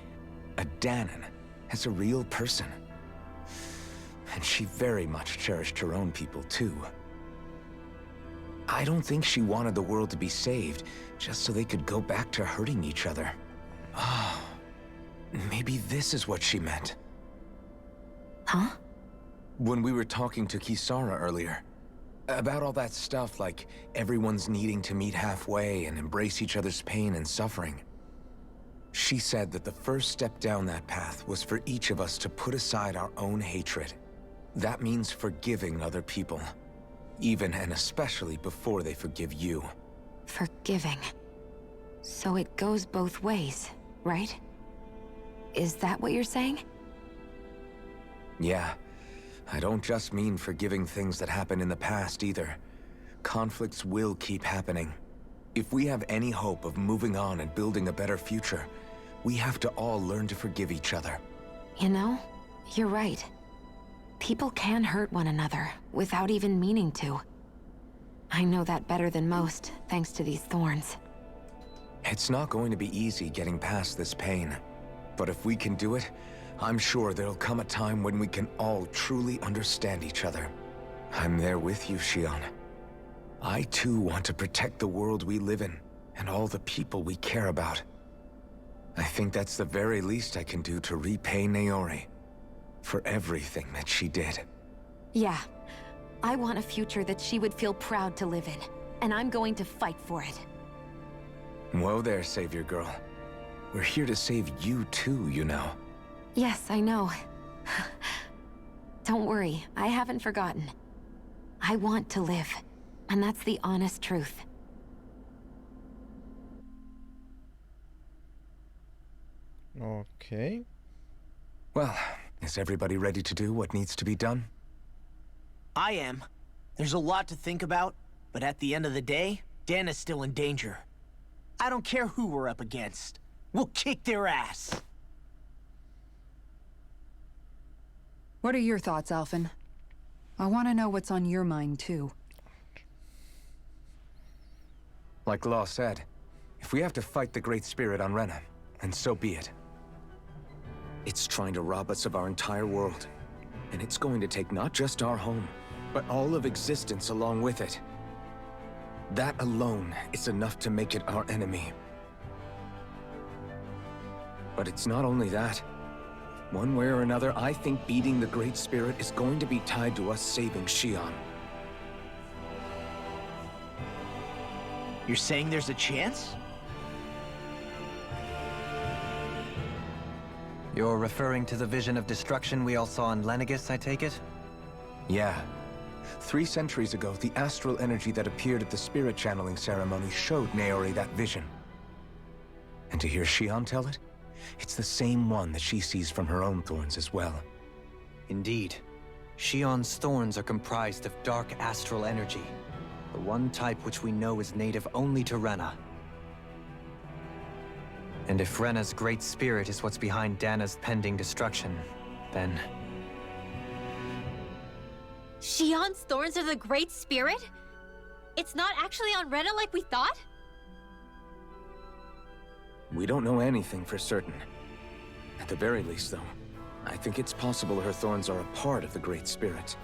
a Danan, as a real person. And she very much cherished her own people, too. I don't think she wanted the world to be saved, just so they could go back to hurting each other. Oh, maybe this is what she meant. Huh? When we were talking to Kisara earlier, about all that stuff like everyone's needing to meet halfway and embrace each other's pain and suffering. She said that the first step down that path was for each of us to put aside our own hatred. That means forgiving other people, even and especially before they forgive you. Forgiving. So it goes both ways, right? Is that what you're saying? Yeah. I don't just mean forgiving things that happened in the past either. Conflicts will keep happening. If we have any hope of moving on and building a better future, we have to all learn to forgive each other. You know, you're right. People can hurt one another without even meaning to. I know that better than most, thanks to these thorns. It's not going to be easy getting past this pain. But if we can do it, I'm sure there'll come a time when we can all truly understand each other. I'm there with you, Shion. I too want to protect the world we live in, and all the people we care about. I think that's the very least I can do to repay Naori for everything that she did. Yeah. I want a future that she would feel proud to live in, and I'm going to fight for it. Whoa there, Savior Girl. We're here to save you too, you know. Yes, I know. Don't worry, I haven't forgotten. I want to live, and that's the honest truth. Okay. Well, is everybody ready to do what needs to be done? I am. There's a lot to think about, but at the end of the day, Dana's still in danger. I don't care who we're up against. We'll kick their ass. What are your thoughts, Alphen? I want to know what's on your mind, too. Like Law said, if we have to fight the Great Spirit on Rena, then so be it. It's trying to rob us of our entire world. And it's going to take not just our home, but all of existence along with it. That alone is enough to make it our enemy. But it's not only that. One way or another, I think beating the Great Spirit is going to be tied to us saving Xion. You're saying there's a chance? You're referring to the vision of destruction we all saw in Lenegis, I take it? Yeah. 3 centuries ago, the astral energy that appeared at the spirit channeling ceremony showed Naori that vision. And to hear Xion tell it, it's the same one that she sees from her own thorns as well. Indeed. Xion's thorns are comprised of dark astral energy, the one type which we know is native only to Rena. And if Rena's great spirit is what's behind Dana's pending destruction, then... Xion's thorns are the Great Spirit? It's not actually on Rena like we thought? We don't know anything for certain. At the very least, though, I think it's possible her thorns are a part of the Great Spirit.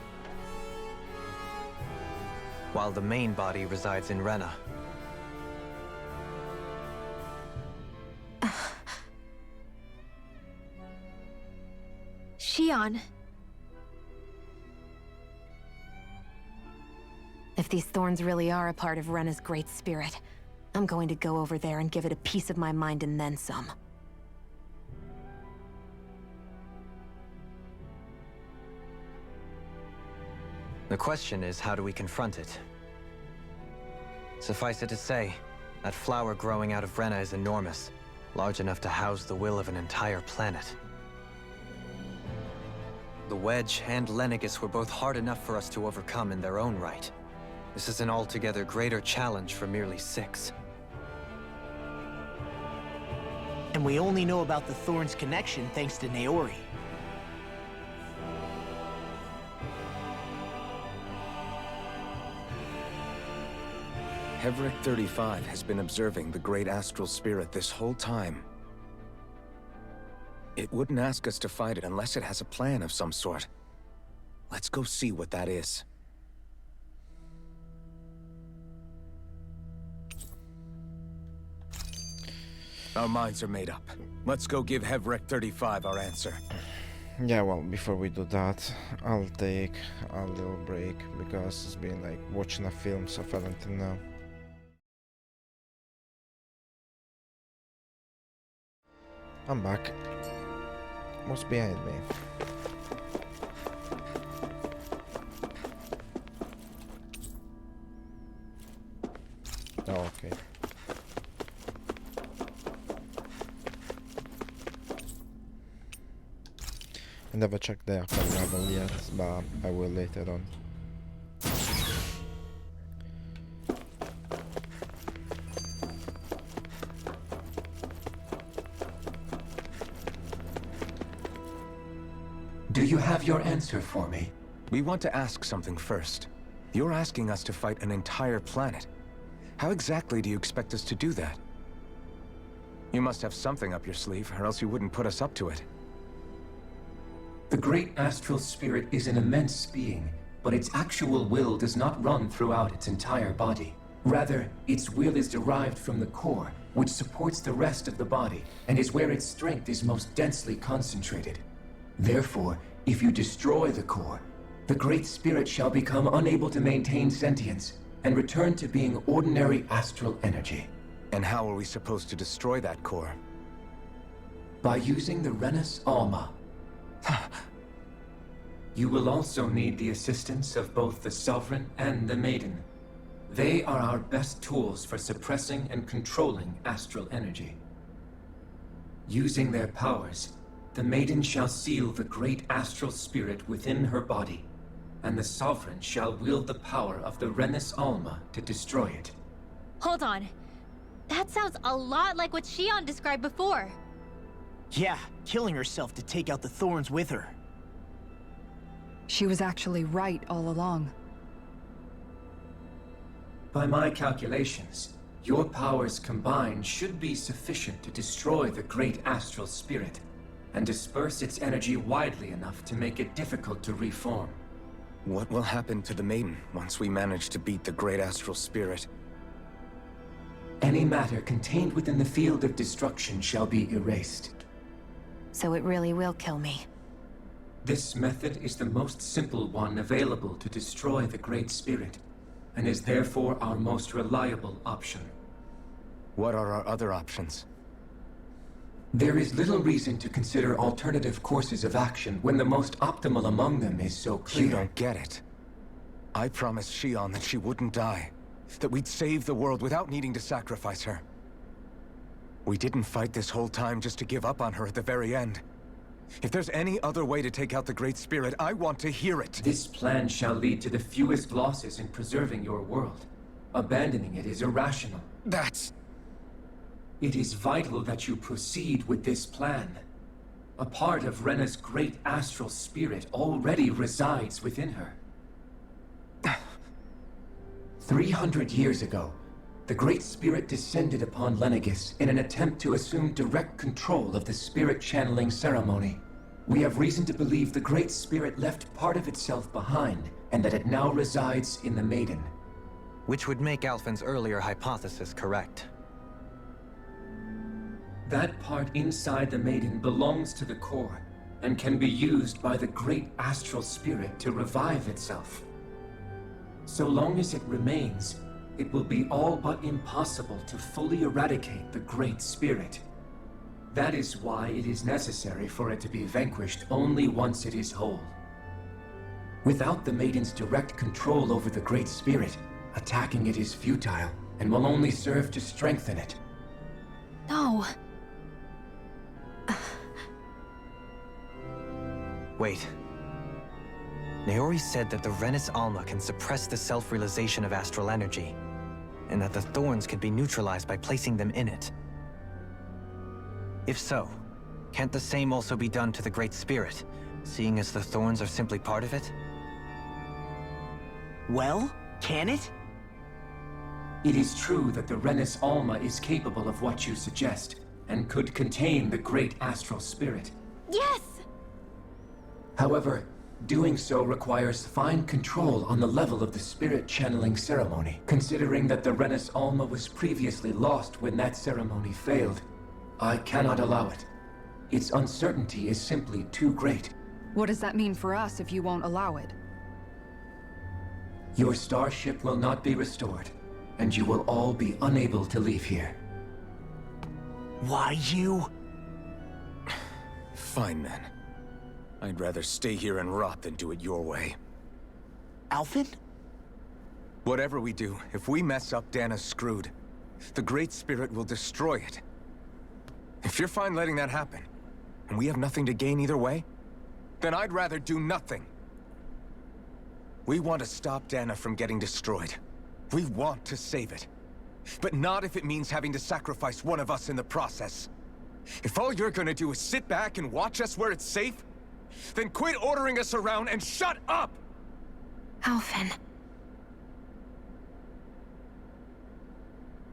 While the main body resides in Rena. Xion. If these thorns really are a part of Rena's great spirit, I'm going to go over there and give it a piece of my mind and then some. The question is, how do we confront it? Suffice it to say, that flower growing out of Rena is enormous, large enough to house the will of an entire planet. The Wedge and Lenegis were both hard enough for us to overcome in their own right. This is an altogether greater challenge for merely 6. And we only know about the Thorns connection thanks to Naori. Hevric 35 has been observing the Great Astral Spirit this whole time. It wouldn't ask us to fight it unless it has a plan of some sort. Let's go see what that is. Our minds are made up. Let's go give Hevric 35 our answer. Yeah, well, before we do that, I'll take a little break because it's been like watching a film so far until now. I'm back. What's behind me? Oh, okay. I never checked the upper level yet, but I will later on. Do you have your answer for me? We want to ask something first. You're asking us to fight an entire planet. How exactly do you expect us to do that? You must have something up your sleeve, or else you wouldn't put us up to it. The Great Astral Spirit is an immense being, but its actual will does not run throughout its entire body. Rather, its will is derived from the core, which supports the rest of the body, and is where its strength is most densely concentrated. Therefore, if you destroy the core, the Great Spirit shall become unable to maintain sentience, and return to being ordinary astral energy. And how are we supposed to destroy that core? By using the Renus Alma. You will also need the assistance of both the Sovereign and the Maiden. They are our best tools for suppressing and controlling astral energy. Using their powers, the Maiden shall seal the Great Astral Spirit within her body. and the Sovereign shall wield the power of the Renis Alma to destroy it. Hold on. That sounds a lot like what Shion described before. Yeah, killing herself to take out the thorns with her. She was actually right all along. By my calculations, your powers combined should be sufficient to destroy the great astral spirit and disperse its energy widely enough to make it difficult to reform. What will happen to the Maiden once we manage to beat the great astral spirit? Any matter contained within the field of destruction shall be erased. So it really will kill me. This method is the most simple one available to destroy the Great Spirit, and is therefore our most reliable option. What are our other options? There is little reason to consider alternative courses of action when the most optimal among them is so clear. You don't get it. I promised Shion that she wouldn't die, that we'd save the world without needing to sacrifice her. We didn't fight this whole time just to give up on her at the very end. If there's any other way to take out the Great Spirit, I want to hear it. This plan shall lead to the fewest losses in preserving your world. Abandoning it is irrational. It is vital that you proceed with this plan. A part of Rena's great astral spirit already resides within her. 300 years ago, the Great Spirit descended upon Lenegis in an attempt to assume direct control of the spirit channeling ceremony. We have reason to believe the Great Spirit left part of itself behind, and that it now resides in the Maiden. Which would make Alphen's earlier hypothesis correct. That part inside the Maiden belongs to the core, and can be used by the great astral spirit to revive itself. So long as it remains, it will be all but impossible to fully eradicate the Great Spirit. That is why it is necessary for it to be vanquished only once it is whole. Without the Maiden's direct control over the Great Spirit, attacking it is futile, and will only serve to strengthen it. No. Wait. Naori said that the Renis Alma can suppress the self-realization of astral energy, and that the thorns could be neutralized by placing them in it. If so, can't the same also be done to the Great Spirit, seeing as the thorns are simply part of it? Well, can it? It is true that the Renis Alma is capable of what you suggest, and could contain the great astral spirit. Yes! However, doing so requires fine control on the level of the spirit channeling ceremony, considering that the Renis Alma was previously lost when that ceremony failed. I cannot allow it. Its uncertainty is simply too great. What does that mean for us if you won't allow it? Your starship will not be restored, and you will all be unable to leave here. Why you? Fine then. I'd rather stay here and rot than do it your way. Alphen? Whatever we do, if we mess up, Dana's screwed. The Great Spirit will destroy it. If you're fine letting that happen, and we have nothing to gain either way, then I'd rather do nothing. We want to stop Dana from getting destroyed. We want to save it. But not if it means having to sacrifice one of us in the process. If all you're gonna do is sit back and watch us where it's safe, then quit ordering us around and shut up! Alphen.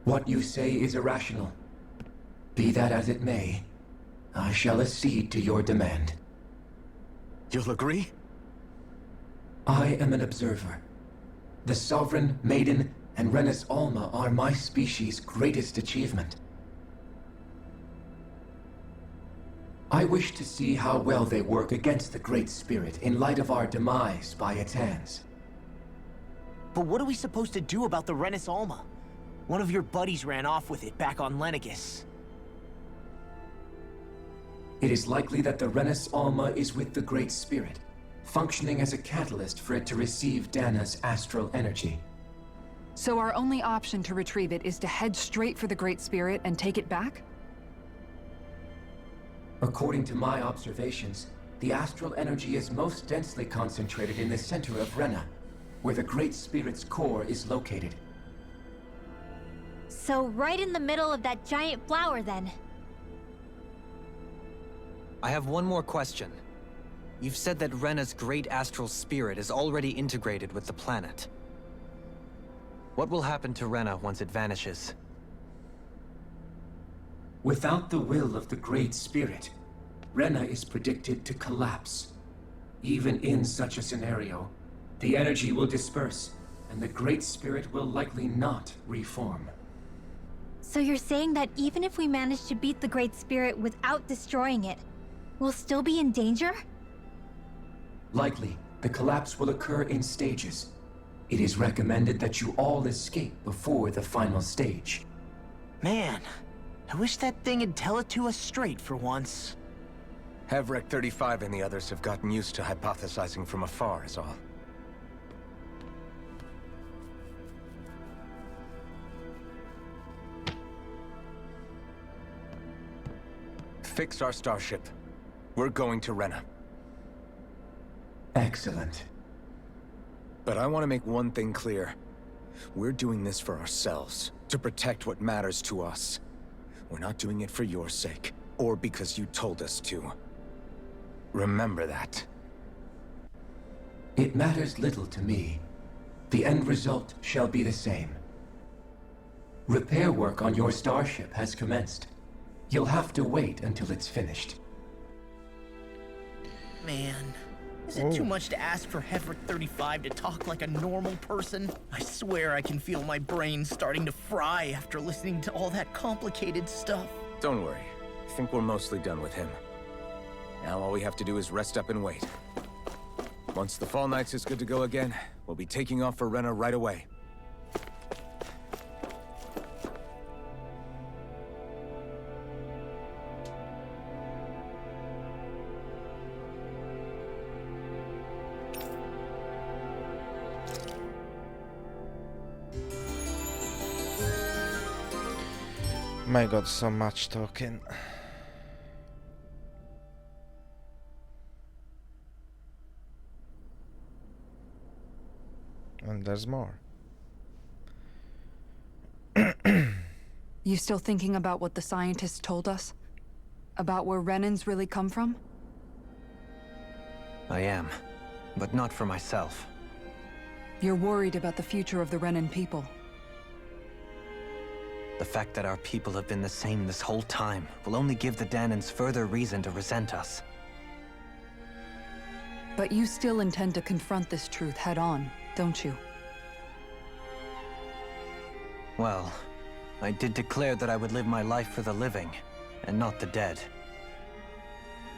What you say is irrational. Be that as it may, I shall accede to your demand. You'll agree? I am an observer. The Sovereign, Maiden, and Renis Alma are my species' greatest achievement. I wish to see how well they work against the Great Spirit in light of our demise by its hands. But what are we supposed to do about the Renis Alma? One of your buddies ran off with it back on Lenegis. It is likely that the Renis Alma is with the Great Spirit, functioning as a catalyst for it to receive Dana's astral energy. So our only option to retrieve it is to head straight for the Great Spirit and take it back? According to my observations, the astral energy is most densely concentrated in the center of Rena, where the Great Spirit's core is located. So right in the middle of that giant flower, then. I have one more question. You've said that Rena's great astral spirit is already integrated with the planet. What will happen to Rena once it vanishes? Without the will of the Great Spirit, Rena is predicted to collapse. Even in such a scenario, the energy will disperse, and the Great Spirit will likely not reform. So you're saying that even if we manage to beat the Great Spirit without destroying it, we'll still be in danger? Likely, the collapse will occur in stages. It is recommended that you all escape before the final stage. Man, I wish that thing would tell it to us straight for once. Havrek 35 and the others have gotten used to hypothesizing from afar, is all. Fix our starship. We're going to Rena. Excellent. But I want to make one thing clear. We're doing this for ourselves, to protect what matters to us. We're not doing it for your sake, or because you told us to. Remember that. It matters little to me. The end result shall be the same. Repair work on your starship has commenced. You'll have to wait until it's finished. Man, is it too much to ask for Havrek 35 to talk like a normal person? I swear I can feel my brain starting to fry after listening to all that complicated stuff. Don't worry. I think we're mostly done with him. Now all we have to do is rest up and wait. Once the Fall Knights is good to go again, we'll be taking off for Rena right away. My god, so much talking. And there's more. You still thinking about what the scientists told us? About where Renans really come from? I am, but not for myself. You're worried about the future of the Renan people. The fact that our people have been the same this whole time will only give the Danans further reason to resent us. But you still intend to confront this truth head-on, don't you? Well, I did declare that I would live my life for the living, and not the dead.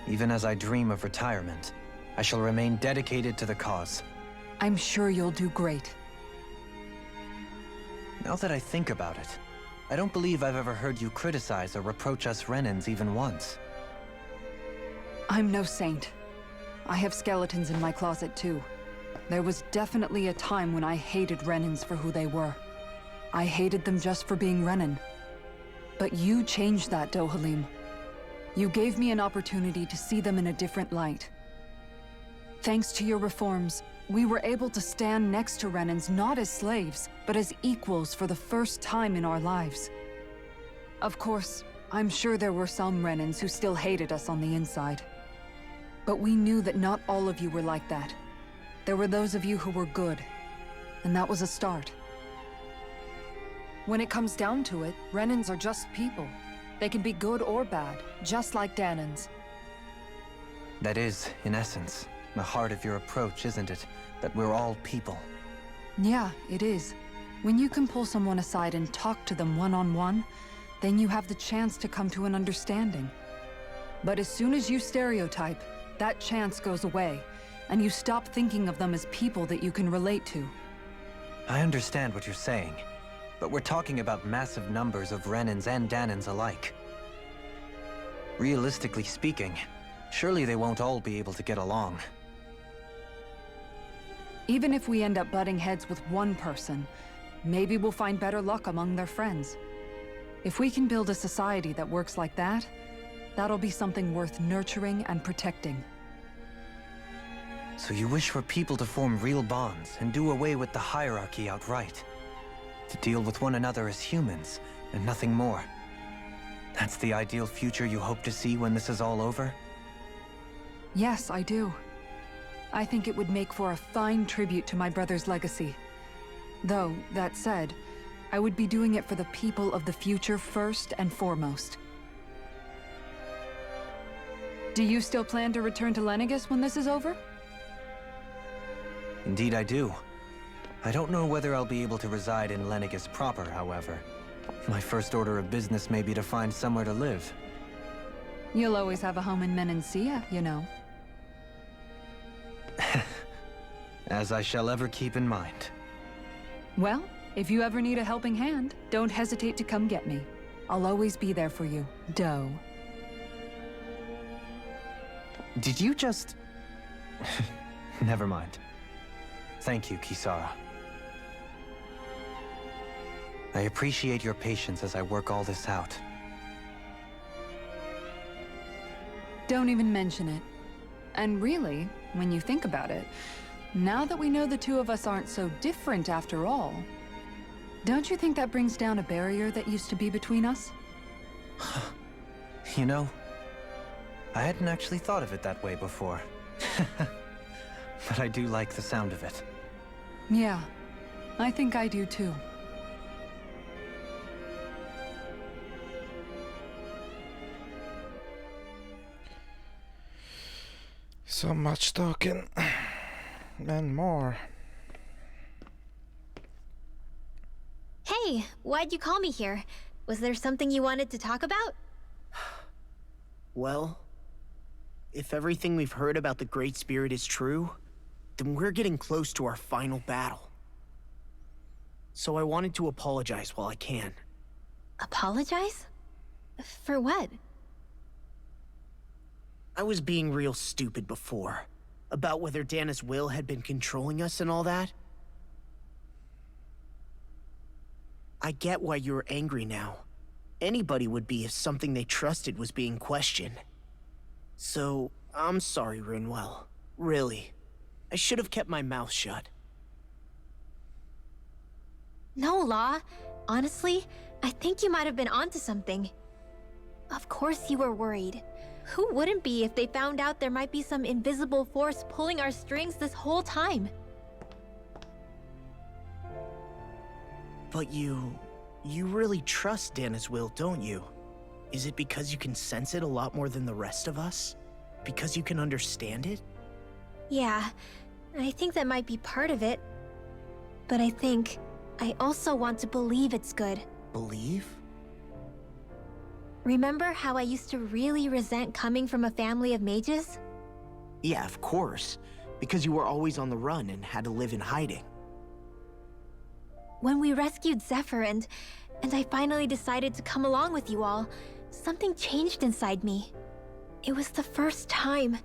Even as I dream of retirement, I shall remain dedicated to the cause. I'm sure you'll do great. Now that I think about it, I don't believe I've ever heard you criticize or reproach us Renans even once. I'm no saint. I have skeletons in my closet too. There was definitely a time when I hated Renans for who they were. I hated them just for being Renan. But you changed that, Dohalim. You gave me an opportunity to see them in a different light. Thanks to your reforms, we were able to stand next to Renans not as slaves, but as equals for the first time in our lives. Of course, I'm sure there were some Renans who still hated us on the inside. But we knew that not all of you were like that. There were those of you who were good, and that was a start. When it comes down to it, Renans are just people. They can be good or bad, just like Danans. That is, in essence, the heart of your approach, isn't it? That we're all people. Yeah, it is. When you can pull someone aside and talk to them one-on-one, then you have the chance to come to an understanding. But as soon as you stereotype, that chance goes away, and you stop thinking of them as people that you can relate to. I understand what you're saying, but we're talking about massive numbers of Renans and Danans alike. Realistically speaking, surely they won't all be able to get along. Even if we end up butting heads with one person, maybe we'll find better luck among their friends. If we can build a society that works like that, that'll be something worth nurturing and protecting. So you wish for people to form real bonds and do away with the hierarchy outright. To deal with one another as humans, and nothing more. That's the ideal future you hope to see when this is all over? Yes, I do. I think it would make for a fine tribute to my brother's legacy. Though, that said, I would be doing it for the people of the future first and foremost. Do you still plan to return to Lenegis when this is over? Indeed I do. I don't know whether I'll be able to reside in Lenegis proper, however. My first order of business may be to find somewhere to live. You'll always have a home in Menancia, you know. As I shall ever keep in mind. Well, if you ever need a helping hand, don't hesitate to come get me. I'll always be there for you, Doe. Did you just... Never mind. Thank you, Kisara. I appreciate your patience as I work all this out. Don't even mention it. And really, when you think about it, now that we know the two of us aren't so different after all, don't you think that brings down a barrier that used to be between us? You know, I hadn't actually thought of it that way before. But I do like the sound of it. Yeah, I think I do too. So much talking and more. Hey, why'd you call me here? Was there something you wanted to talk about? Well, if everything we've heard about the Great Spirit is true, then we're getting close to our final battle. So I wanted to apologize while I can. Apologize? For what? I was being real stupid before, about whether Dana's will had been controlling us and all that. I get why you're angry now. Anybody would be if something they trusted was being questioned. So, I'm sorry, Rinwell. Really. I should have kept my mouth shut. No, Law. Honestly, I think you might have been onto something. Of course you were worried. Who wouldn't be if they found out there might be some invisible force pulling our strings this whole time? But you really trust Dana's will, don't you? Is it because you can sense it a lot more than the rest of us? Because you can understand it? Yeah, I think that might be part of it. But I think I also want to believe it's good. Believe? Remember how I used to really resent coming from a family of mages? Yeah, of course. Because you were always on the run and had to live in hiding. When we rescued Zephyr and I finally decided to come along with you all, something changed inside me. It was the first time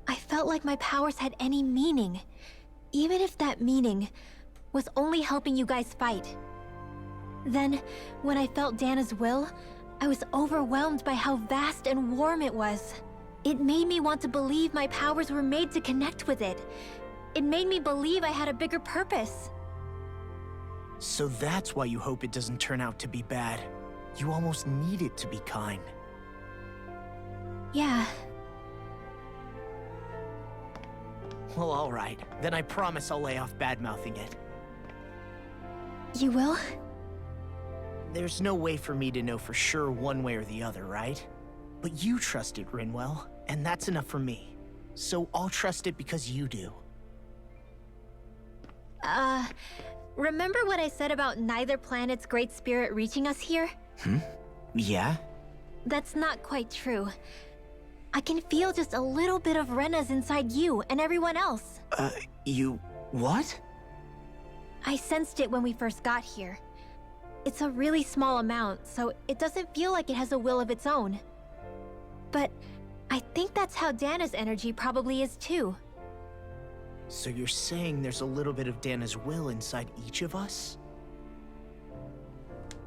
I felt like my powers had any meaning, even if that meaning was only helping you guys fight. Then, when I felt Dana's will, I was overwhelmed by how vast and warm it was. It made me want to believe my powers were made to connect with it. It made me believe I had a bigger purpose. So that's why you hope it doesn't turn out to be bad. You almost need it to be kind. Yeah. Well, alright. Then I promise I'll lay off bad-mouthing it. You will? There's no way for me to know for sure one way or the other, right? But you trust it, Rinwell, and that's enough for me. So I'll trust it because you do. Remember what I said about neither planet's great spirit reaching us here? Yeah? That's not quite true. I can feel just a little bit of Rena's inside you and everyone else. You... what? I sensed it when we first got here. It's a really small amount, so it doesn't feel like it has a will of its own. But I think that's how Dana's energy probably is too. So you're saying there's a little bit of Dana's will inside each of us?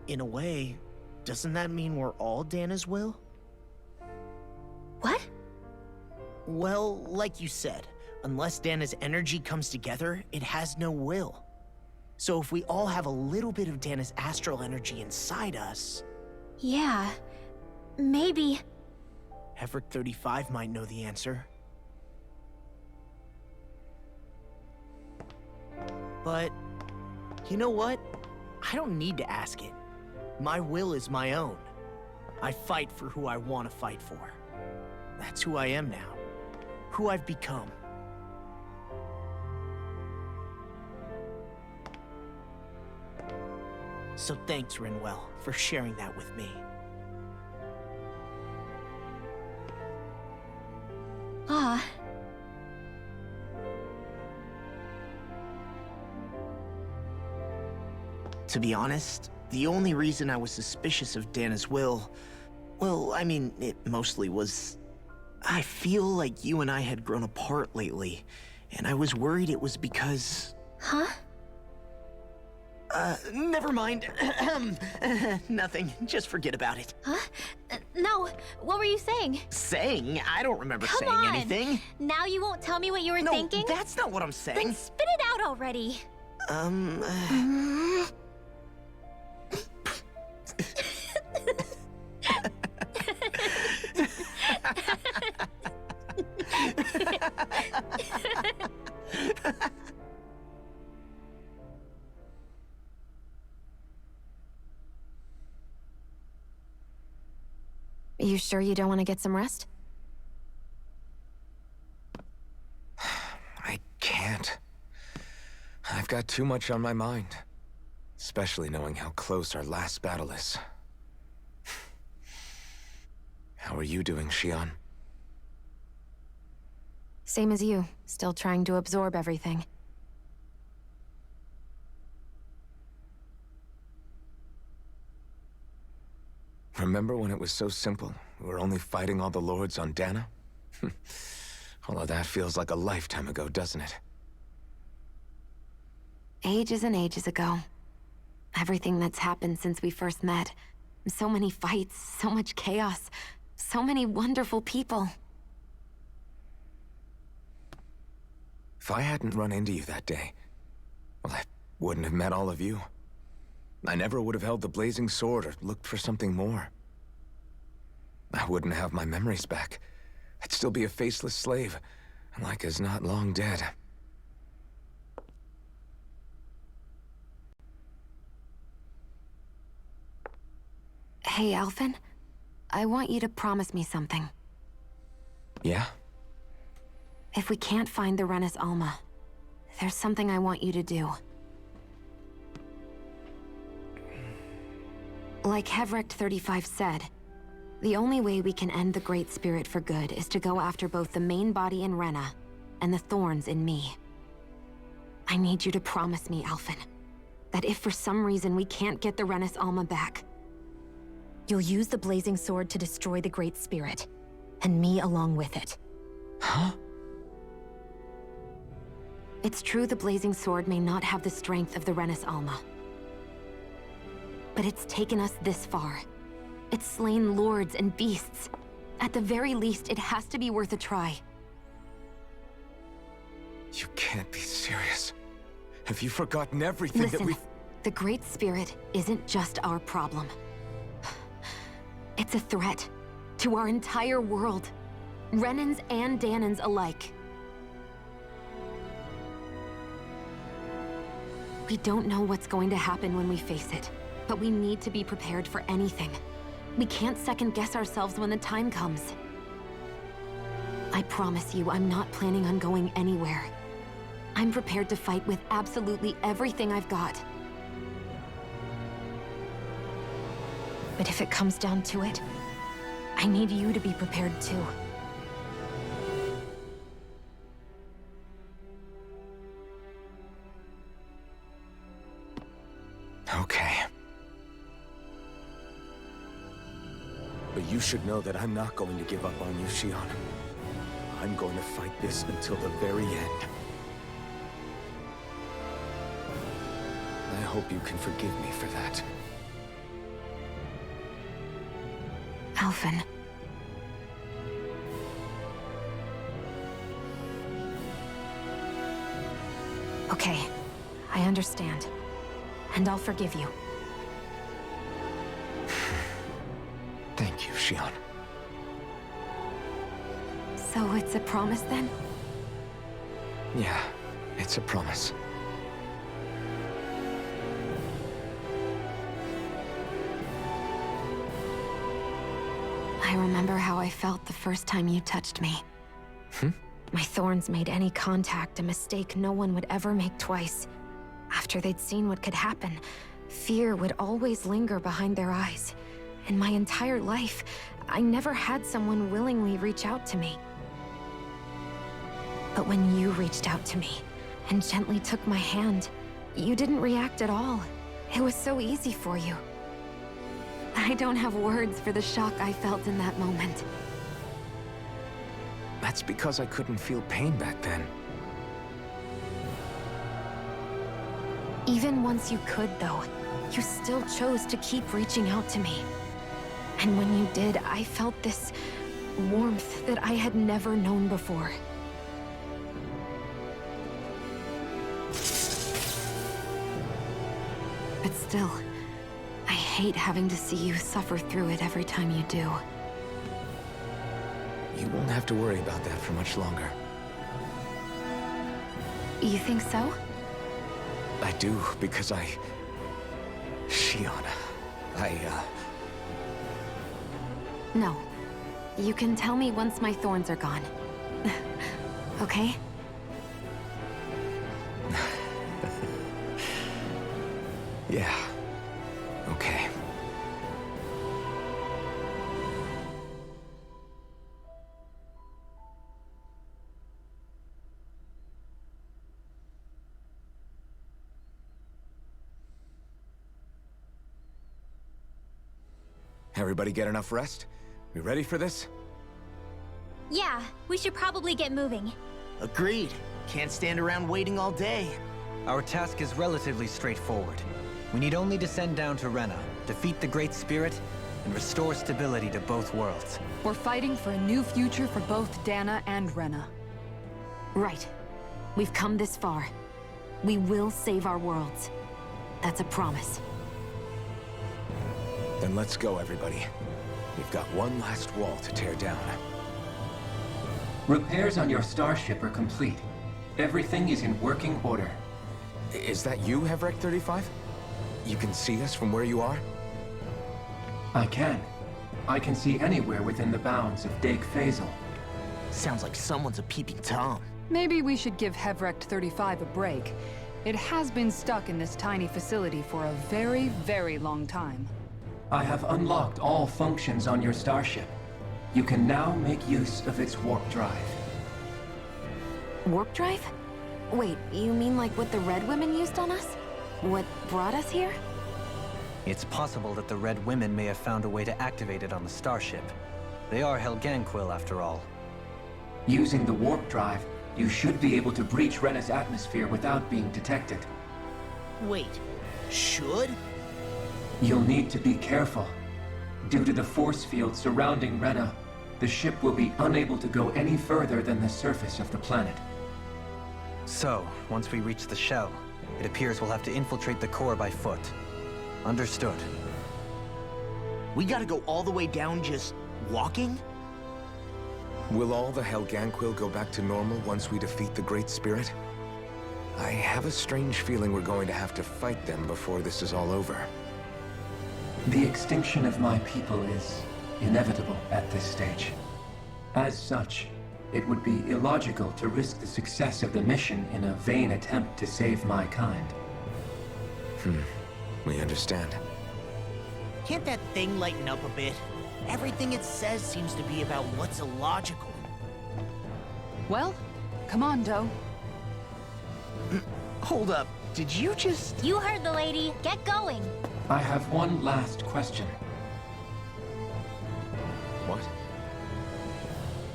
In a way, doesn't that mean we're all Dana's will? What? Well, like you said, Unless Dana's energy comes together, it has no will. So if we all have a little bit of Dana's astral energy inside us... Yeah, maybe. Hevrick 35 might know the answer. But, you know what? I don't need to ask it. My will is my own. I fight for who I want to fight for. That's who I am now. Who I've become. So thanks, Rinwell, for sharing that with me. Ah. To be honest, the only reason I was suspicious of Dana's will, well, I mean, it mostly was... I feel like you and I had grown apart lately, and I was worried it was because... Huh? Never mind. Nothing. Just forget about it. Huh? No, what were you saying? Saying? I don't remember Come saying on. anything. Now you won't tell me what you were thinking? No, that's not what I'm saying. Then spit it out already. You sure you don't want to get some rest? I can't. I've got too much on my mind. Especially knowing how close our last battle is. How are you doing, Xion? Same as you, still trying to absorb everything. Remember when it was so simple? We were only fighting all the lords on Dana? All of that feels like a lifetime ago, doesn't it? Ages and ages ago. Everything that's happened since we first met. So many fights, so much chaos, so many wonderful people. If I hadn't run into you that day, well, I wouldn't have met all of you. I never would have held the blazing sword or looked for something more. I wouldn't have my memories back. I'd still be a faceless slave, like as not long dead. Hey, Alphen. I want you to promise me something. Yeah? If we can't find the Renis Alma, there's something I want you to do. Like Hevrick 35 said, the only way we can end the Great Spirit for good is to go after both the main body in Rena and the thorns in me. I need you to promise me, Alphen, that if for some reason we can't get the Renis Alma back, you'll use the blazing sword to destroy the Great Spirit, and me along with it. Huh? It's true the blazing sword may not have the strength of the Renis Alma. But it's taken us this far. It's slain lords and beasts. At the very least, it has to be worth a try. You can't be serious. Have you forgotten everything Listen, that we've... the Great Spirit isn't just our problem. It's a threat to our entire world. Renans and Danans alike. We don't know what's going to happen when we face it, but we need to be prepared for anything. We can't second-guess ourselves when the time comes. I promise you, I'm not planning on going anywhere. I'm prepared to fight with absolutely everything I've got. But if it comes down to it, I need you to be prepared too. Okay. But you should know that I'm not going to give up on you, Xion. I'm going to fight this until the very end. I hope you can forgive me for that. Alphen. understand. And I'll forgive you. Thank you, Shion. So it's a promise then? Yeah, it's a promise. I remember how I felt the first time you touched me. My thorns made any contact a mistake no one would ever make twice. After they'd seen what could happen, fear would always linger behind their eyes. In my entire life, I never had someone willingly reach out to me. But when you reached out to me and gently took my hand, you didn't react at all. It was so easy for you. I don't have words for the shock I felt in that moment. That's because I couldn't feel pain back then. Even once you could, though, you still chose to keep reaching out to me. And when you did, I felt this warmth that I had never known before. But still, I hate having to see you suffer through it every time you do. You won't have to worry about that for much longer. You think so? I do, because Shion, No. You can tell me once my thorns are gone. Okay? Yeah. Okay. Everybody get enough rest? We ready for this? Yeah, we should probably get moving. Agreed. Can't stand around waiting all day. Our task is relatively straightforward. We need only descend down to Rena, defeat the Great Spirit, and restore stability to both worlds. We're fighting for a new future for both Dana and Rena. Right. We've come this far. We will save our worlds. That's a promise. Then let's go, everybody. We've got one last wall to tear down. Repairs on your starship are complete. Everything is in working order. Is that you, Hevrek 35? You can see us from where you are? I can. I can see anywhere within the bounds of Dake Faisal. Sounds like someone's a peeping Tom. Maybe we should give Hevrect 35 a break. It has been stuck in this tiny facility for a very, very long time. I have unlocked all functions on your starship. You can now make use of its warp drive. Warp drive? Wait, you mean like what the Red Women used on us? What brought us here? It's possible that the Red Women may have found a way to activate it on the starship. They are Helganquil, after all. Using the warp drive, you should be able to breach Rena's atmosphere without being detected. Wait, should? You'll need to be careful. Due to the force field surrounding Rena, the ship will be unable to go any further than the surface of the planet. So, once we reach the shell, it appears we'll have to infiltrate the core by foot. Understood. We gotta go all the way down just walking? Will all the Helganquil go back to normal once we defeat the Great Spirit? I have a strange feeling we're going to have to fight them before this is all over. The extinction of my people is inevitable at this stage. As such, it would be illogical to risk the success of the mission in a vain attempt to save my kind. We understand. Can't that thing lighten up a bit? Everything it says seems to be about what's illogical. Well, come on, Doe. Hold up, did you just... You heard the lady. Get going. I have one last question. What?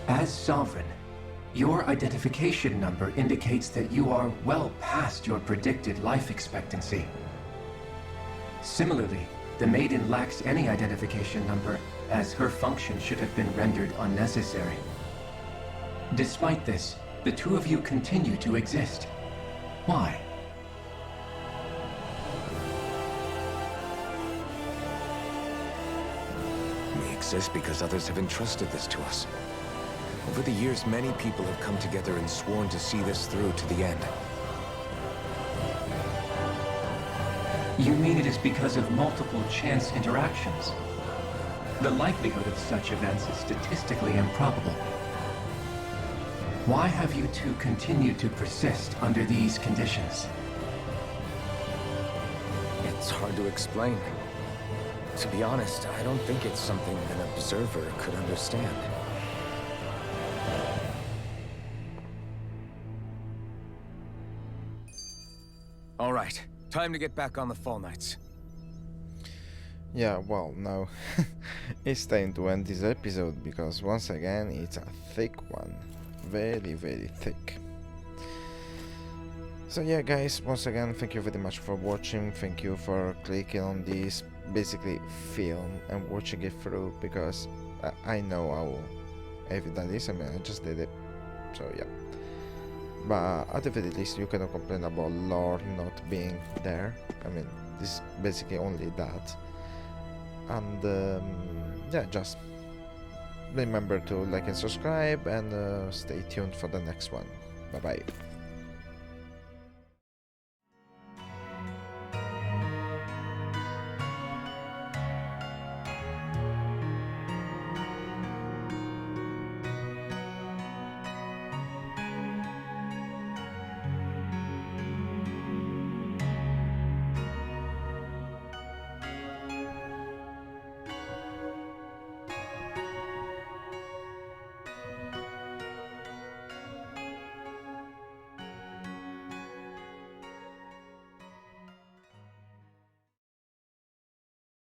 As Sovereign, your identification number indicates that you are well past your predicted life expectancy. Similarly, the Maiden lacks any identification number, as her function should have been rendered unnecessary. Despite this, the two of you continue to exist. Why? exist because others have entrusted this to us. Over the years, many people have come together and sworn to see this through to the end. You mean it is because of multiple chance interactions? The likelihood of such events is statistically improbable. Why have you two continued to persist under these conditions? It's hard to explain. To be honest, I don't think it's something an observer could understand. All right, time to get back on the Fall Knights. Yeah, well, now it's time to end this episode because once again it's a thick one. Very, very thick. So yeah, guys, once again, thank you very much for watching. Thank you for clicking on this basically film and watching it through, because I know how heavy that is. I mean, I just did it, so yeah. But at the very least, you cannot complain about lore not being there. I mean, this is basically only that. And yeah, just remember to like and subscribe, and stay tuned for the next one. Bye bye.